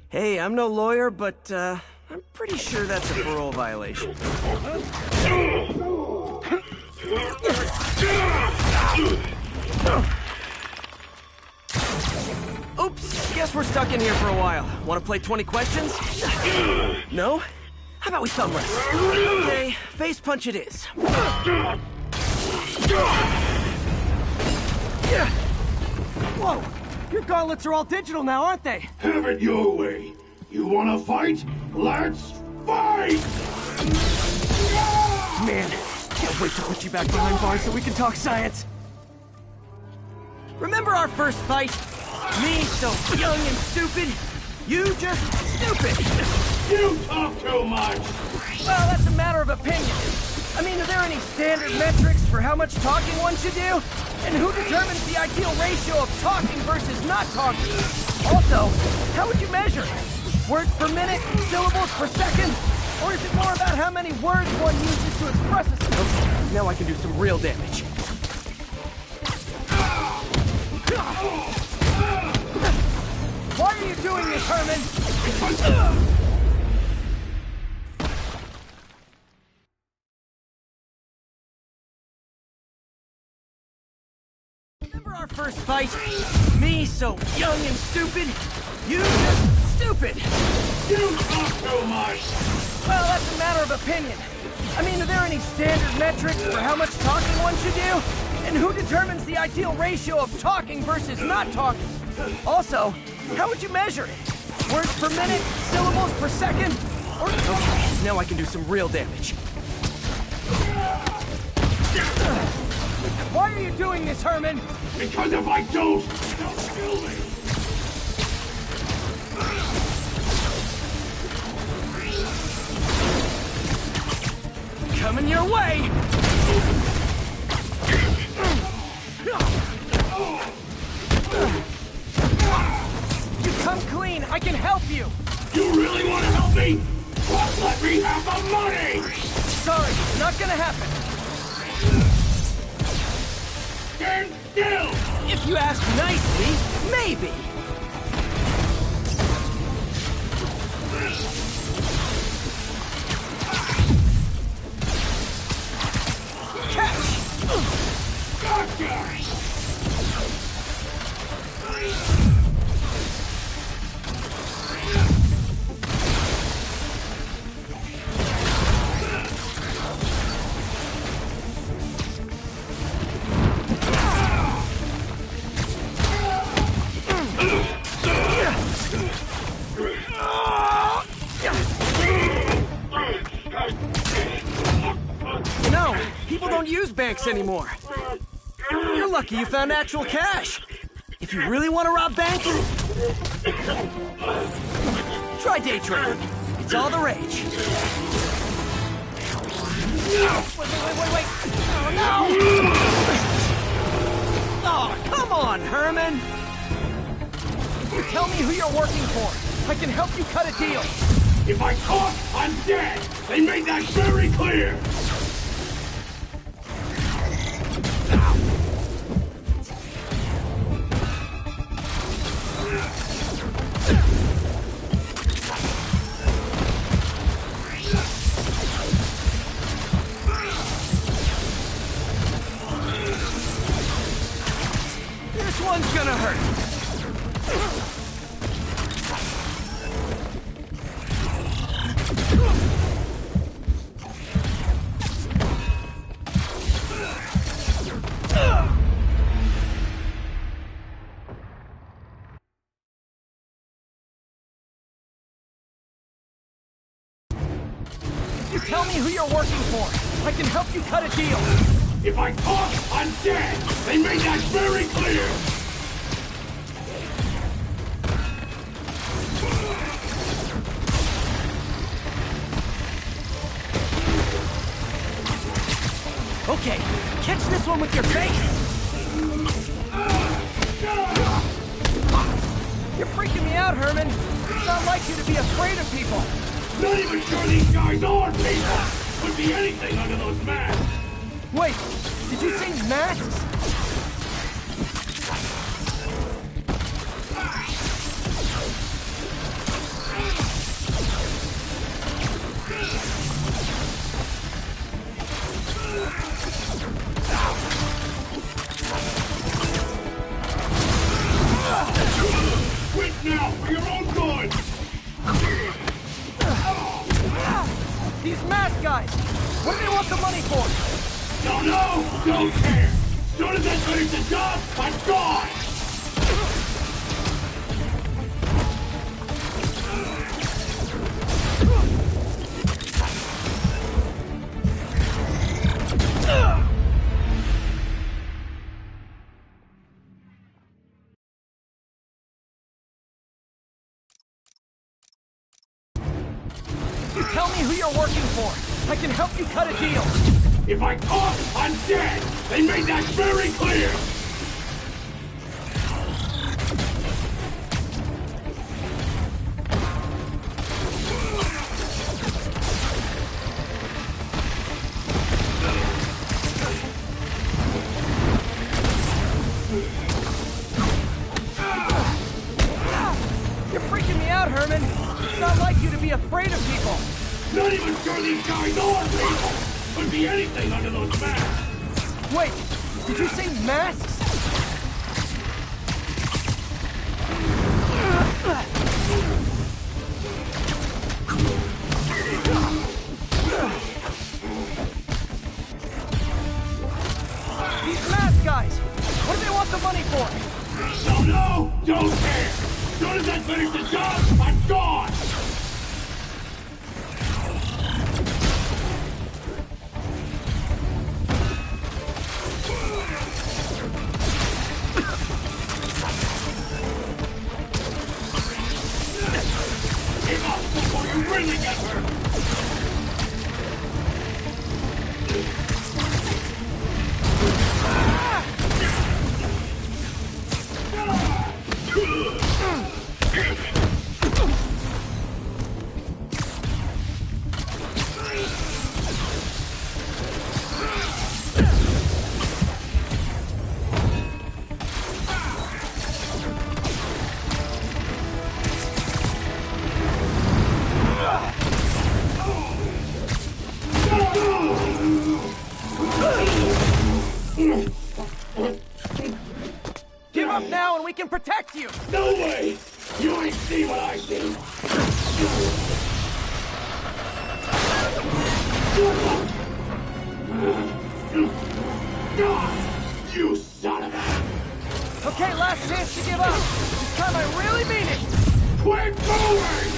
Hey, I'm no lawyer, but, I'm pretty sure that's a parole violation. Oops, guess we're stuck in here for a while. Want to play 20 questions? No? How about we thumb wrestle? Okay, face punch it is. Whoa! Your gauntlets are all digital now, aren't they? Have it your way. You wanna fight? Let's fight! Man, can't wait to put you back behind bars so we can talk science. Remember our first fight? Me, so young and stupid. You just stupid. You talk too much. Well, that's a matter of opinion. I mean, are there any standard metrics for how much talking one should do? And who determines the ideal ratio of talking versus not talking? Also, how would you measure it? Words per minute? Syllables per second? Or is it more about how many words one uses to express itself? Okay, now I can do some real damage. Why are you doing this, Herman? Remember our first fight? Me, so young and stupid. You just stupid. You talk too much. Well, that's a matter of opinion. I mean, are there any standard metrics for how much talking one should do? And who determines the ideal ratio of talking versus not talking? Also, how would you measure it? Words per minute? Syllables per second? Or... Okay, now I can do some real damage. Why are you doing this, Herman? Because if I don't, they'll kill me. Coming your way! You come clean, I can help you! You really want to help me? Well, let me have the money! Sorry, not gonna happen. Stand still! If you ask nicely, maybe. Gotcha! No, people don't use banks anymore. You're lucky you found actual cash. If you really want to rob banks, try day trading. It's all the rage. Wait. Oh, no! Oh, come on, Herman! You tell me who you're working for. I can help you cut a deal. If I talk, I'm dead! They made that very clear! This one's gonna hurt. You tell me who you're working for. I can help you cut a deal. If I talk, I'm dead! They made that very clear! Okay, catch this one with your face! You're freaking me out, Herman. It's not like you to be afraid of people. Not even sure these guys are people! Could be anything under those masks! Wait, did you say masks? for your own good! These masked guys! What do they want the money for? Don't know! Don't care! Soon as I finish the job, I'm gone! Tell me who you're working for. I can help you cut a deal. If I talk, I'm dead! They made that very clear! You're freaking me out, Herman. It's not like you to be afraid of people. Not even sure these guys are people! Could be anything under those masks! Wait, did you say masks? These masked guys! What do they want the money for? Don't know! Don't care! Soon as I finish the job, I'm gone! Give up before you really get hurt! Give up now and we can protect you! No way! You ain't see what I see! You son of a... Okay, last chance to give up. This time I really mean it! Quit moving!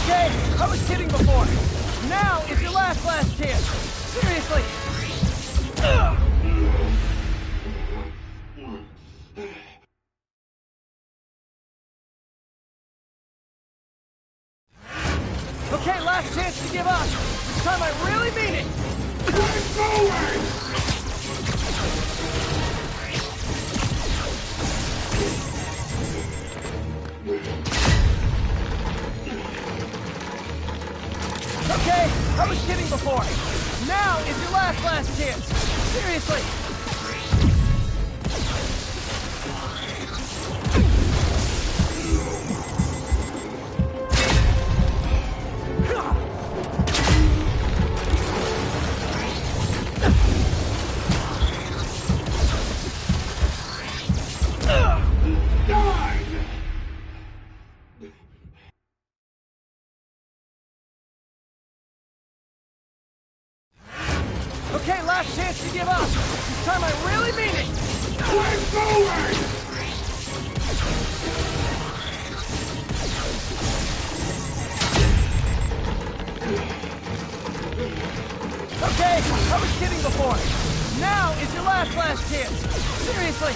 Okay, I was kidding before. Now is your last chance. Seriously. Okay, last chance to give up. This time I really mean it. Quit moving! Okay, I was kidding before. Now is your last chance. Seriously. Okay, last chance to give up. This time I really mean it. Quit moving! Okay, I was kidding before. Now is your last chance. Seriously.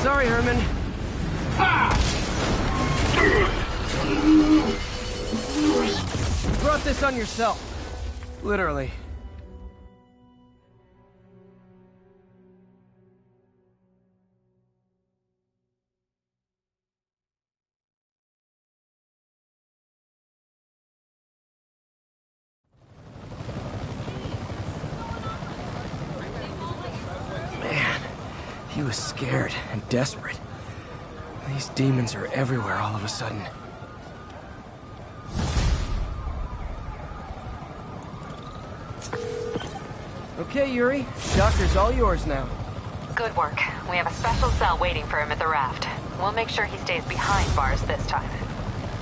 Sorry, Herman. You brought this on yourself. Literally. He was scared and desperate. These demons are everywhere all of a sudden. Okay, Yuri. Shocker's all yours now. Good work. We have a special cell waiting for him at the raft. We'll make sure he stays behind bars this time.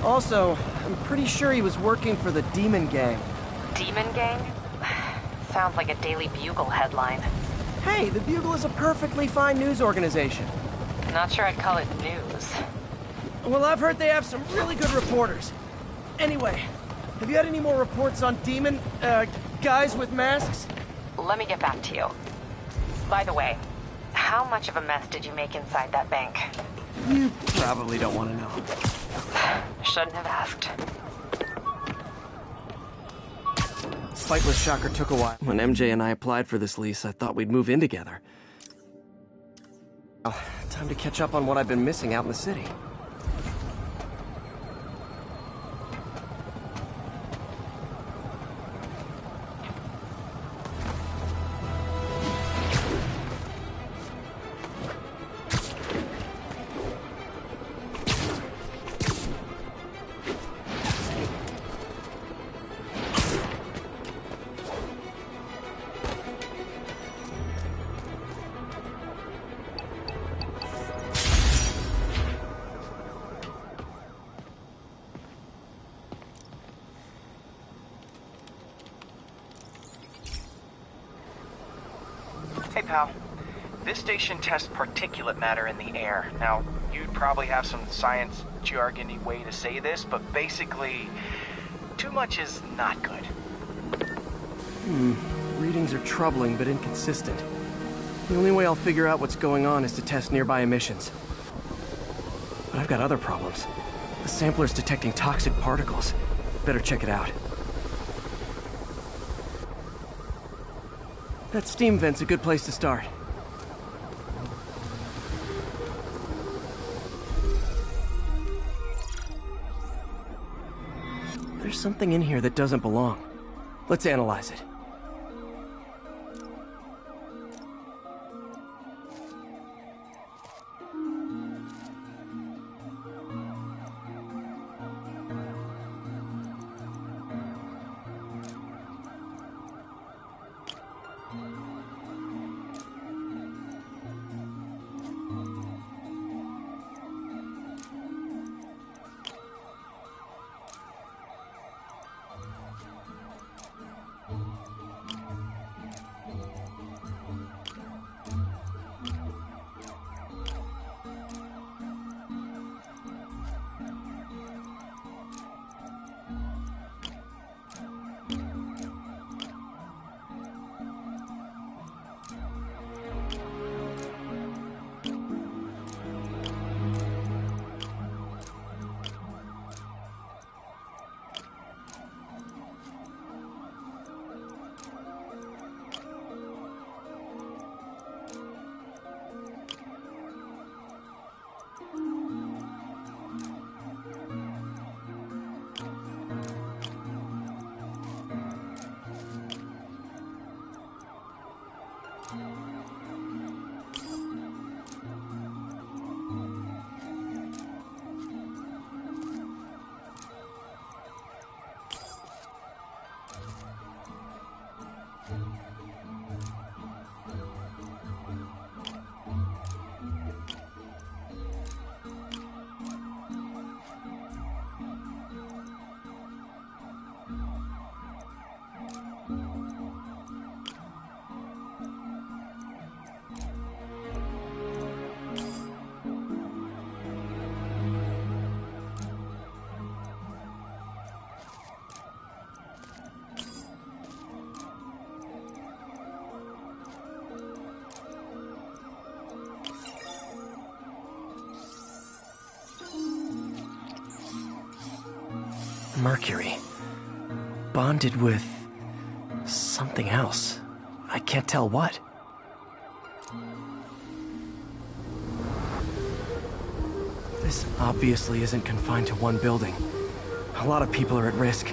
Also, I'm pretty sure he was working for the Demon Gang. Demon Gang? Sounds like a Daily Bugle headline. Hey, the Bugle is a perfectly fine news organization. Not sure I'd call it news. Well, I've heard they have some really good reporters. Anyway, have you had any more reports on demon, guys with masks? Let me get back to you. By the way, how much of a mess did you make inside that bank? You probably don't want to know. Shouldn't have asked. Fight with Shocker took a while. When MJ and I applied for this lease, I thought we'd move in together. Oh, time to catch up on what I've been missing out in the city. Hey, pal. This station tests particulate matter in the air. Now, you'd probably have some science jargony way to say this, but basically, too much is not good. Readings are troubling but inconsistent. The only way I'll figure out what's going on is to test nearby emissions. But I've got other problems. The sampler's detecting toxic particles. Better check it out. That steam vent's a good place to start. There's something in here that doesn't belong. Let's analyze it. Mercury. Bonded with something else. I can't tell what. This obviously isn't confined to one building. A lot of people are at risk.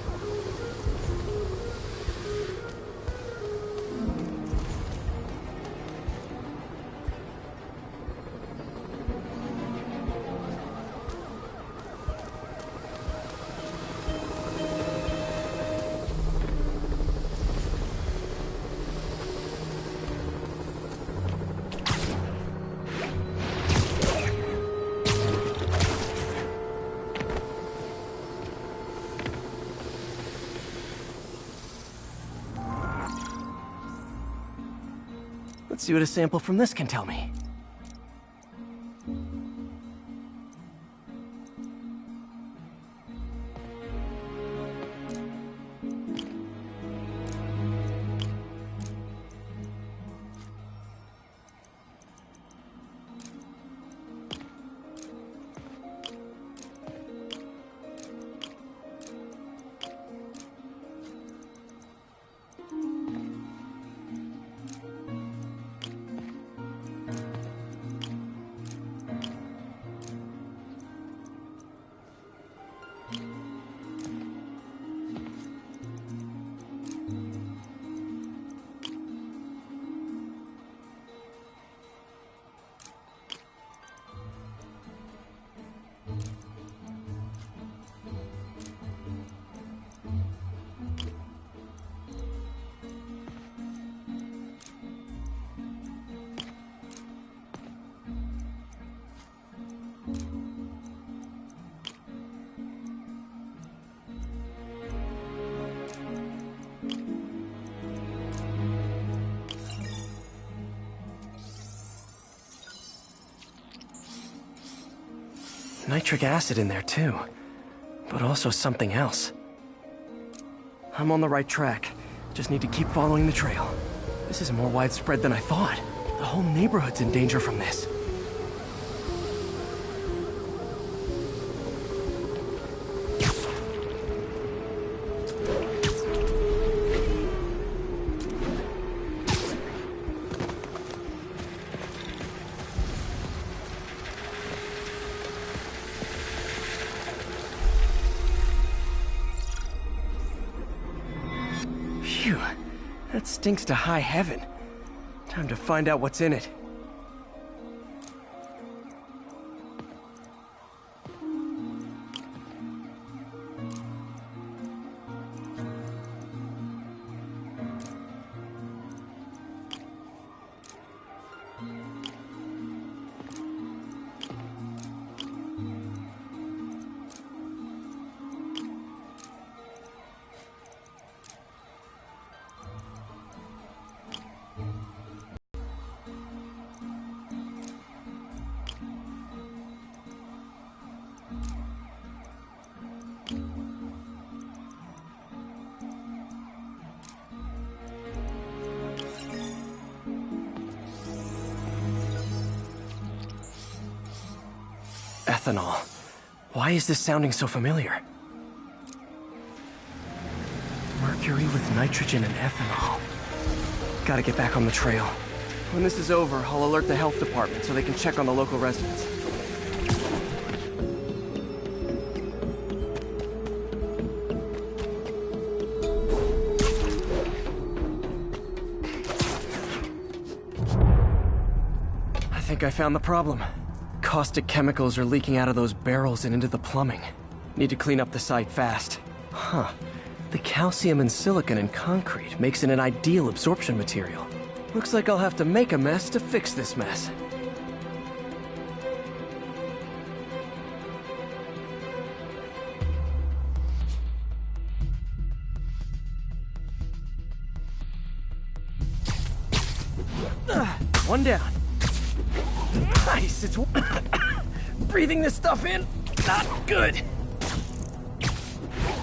Let's see what a sample from this can tell me. Nitric acid in there too, but also something else. I'm on the right track. Just need to keep following the trail. This is more widespread than I thought. The whole neighborhood's in danger from this. Phew, that stinks to high heaven. Time to find out what's in it. Ethanol. Why is this sounding so familiar? Mercury with nitrogen and ethanol. Gotta get back on the trail. When this is over, I'll alert the health department so they can check on the local residents. I think I found the problem. Caustic chemicals are leaking out of those barrels and into the plumbing. Need to clean up the site fast. Huh. The calcium and silicon in concrete makes it an ideal absorption material. Looks like I'll have to make a mess to fix this mess. One down. Nice, it's... breathing this stuff in, not good.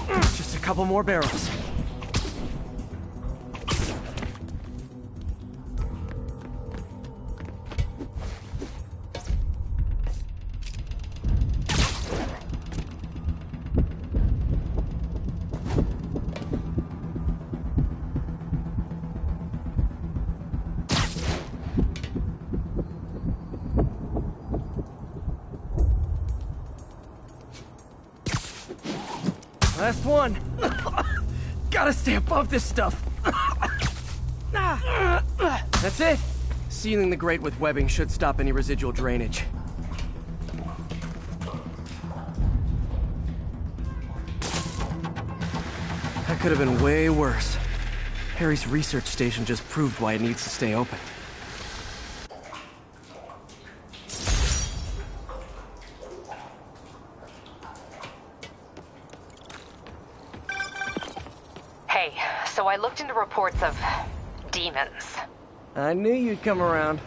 Just a couple more barrels. Last one. Gotta stay above this stuff. That's it. Sealing the grate with webbing should stop any residual drainage. That could have been way worse. Harry's research station just proved why it needs to stay open. Hey, so I looked into reports of demons. I knew you'd come around.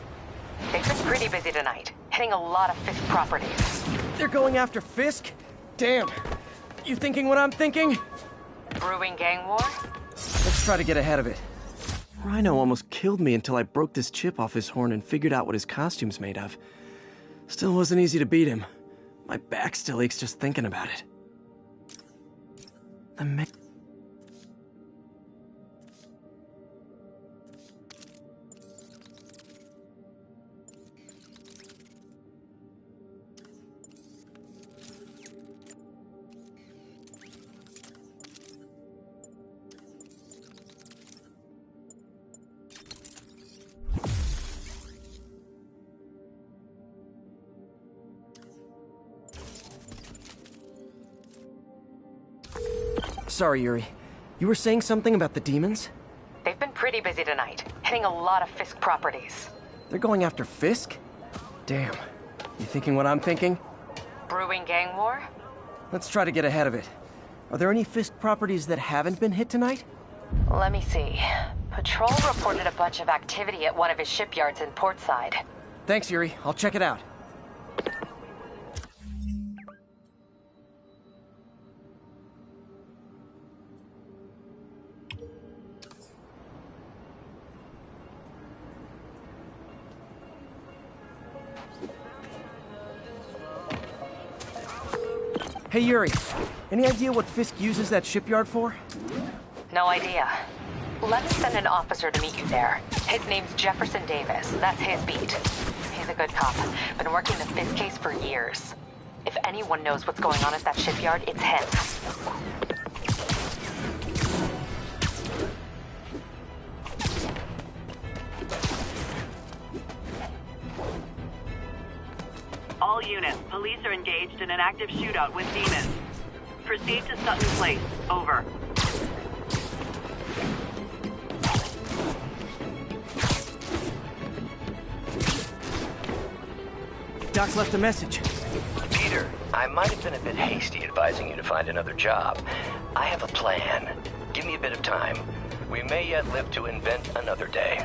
They've been pretty busy tonight, hitting a lot of Fisk properties. They're going after Fisk? Damn. You thinking what I'm thinking? Brewing gang war? Let's try to get ahead of it. Rhino almost killed me until I broke this chip off his horn and figured out what his costume's made of. Still wasn't easy to beat him. My back still aches just thinking about it. Sorry, Yuri. You were saying something about the demons? They've been pretty busy tonight, hitting a lot of Fisk properties. They're going after Fisk? Damn. You thinking what I'm thinking? Brewing gang war? Let's try to get ahead of it. Are there any Fisk properties that haven't been hit tonight? Let me see. Patrol reported a bunch of activity at one of his shipyards in Portside. Thanks, Yuri. I'll check it out. Hey, Yuri. Any idea what Fisk uses that shipyard for? No idea. Let me send an officer to meet you there. His name's Jefferson Davis. That's his beat. He's a good cop. Been working the Fisk case for years. If anyone knows what's going on at that shipyard, it's him. All units, police are engaged in an active shootout with demons. Proceed to Sutton Place. Over. Doc's left a message. Peter, I might have been a bit hasty advising you to find another job. I have a plan. Give me a bit of time. We may yet live to invent another day.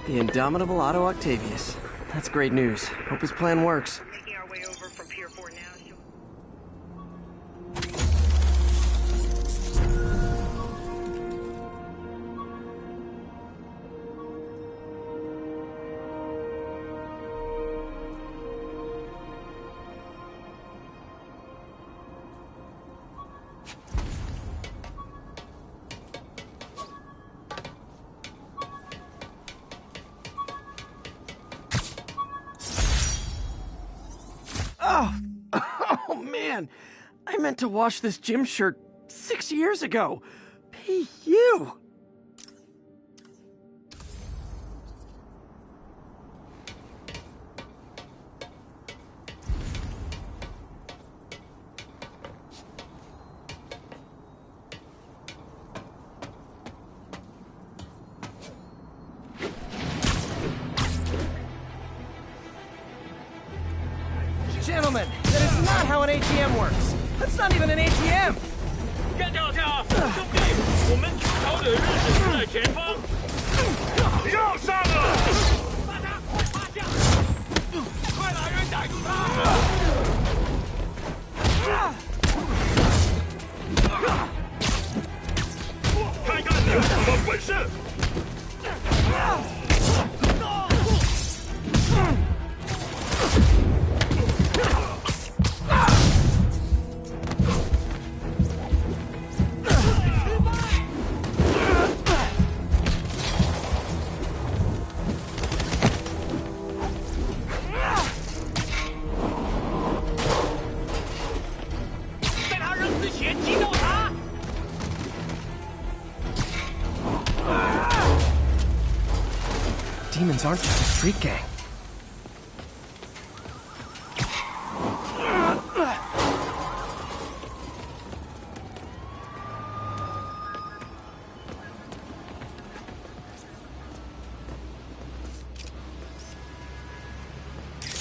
The indomitable Otto Octavius. That's great news. Hope his plan works. Making our way over from Pier 4 now. Oh, man. I meant to wash this gym shirt 6 years ago. P.U. Gentlemen, that is not how an ATM works. That's not even an ATM. 干掉他！兄弟，我们主朝的日子就在前方。要上了！把他趴下！快来人逮住他！看看你有什么本事！ Demons aren't just a street gang.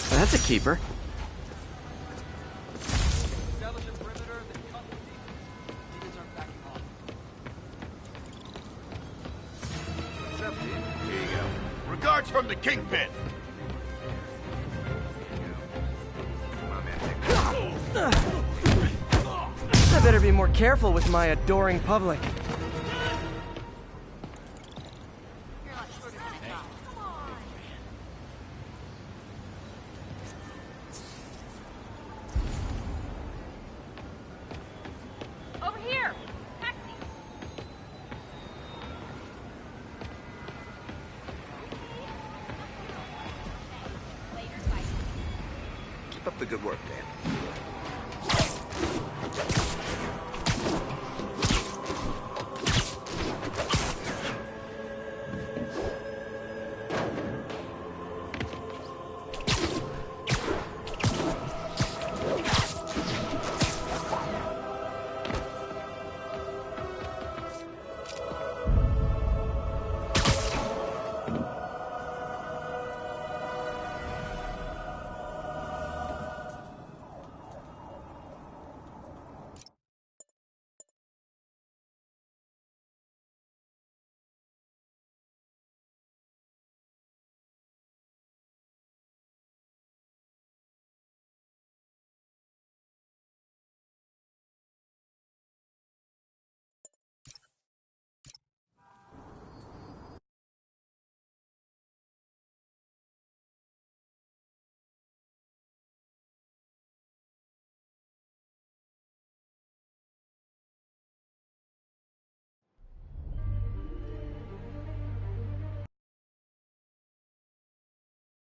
That's a keeper. Regards from the Kingpin. I better be more careful with my adoring public. Over here! Taxi! Keep up the good work, Dan.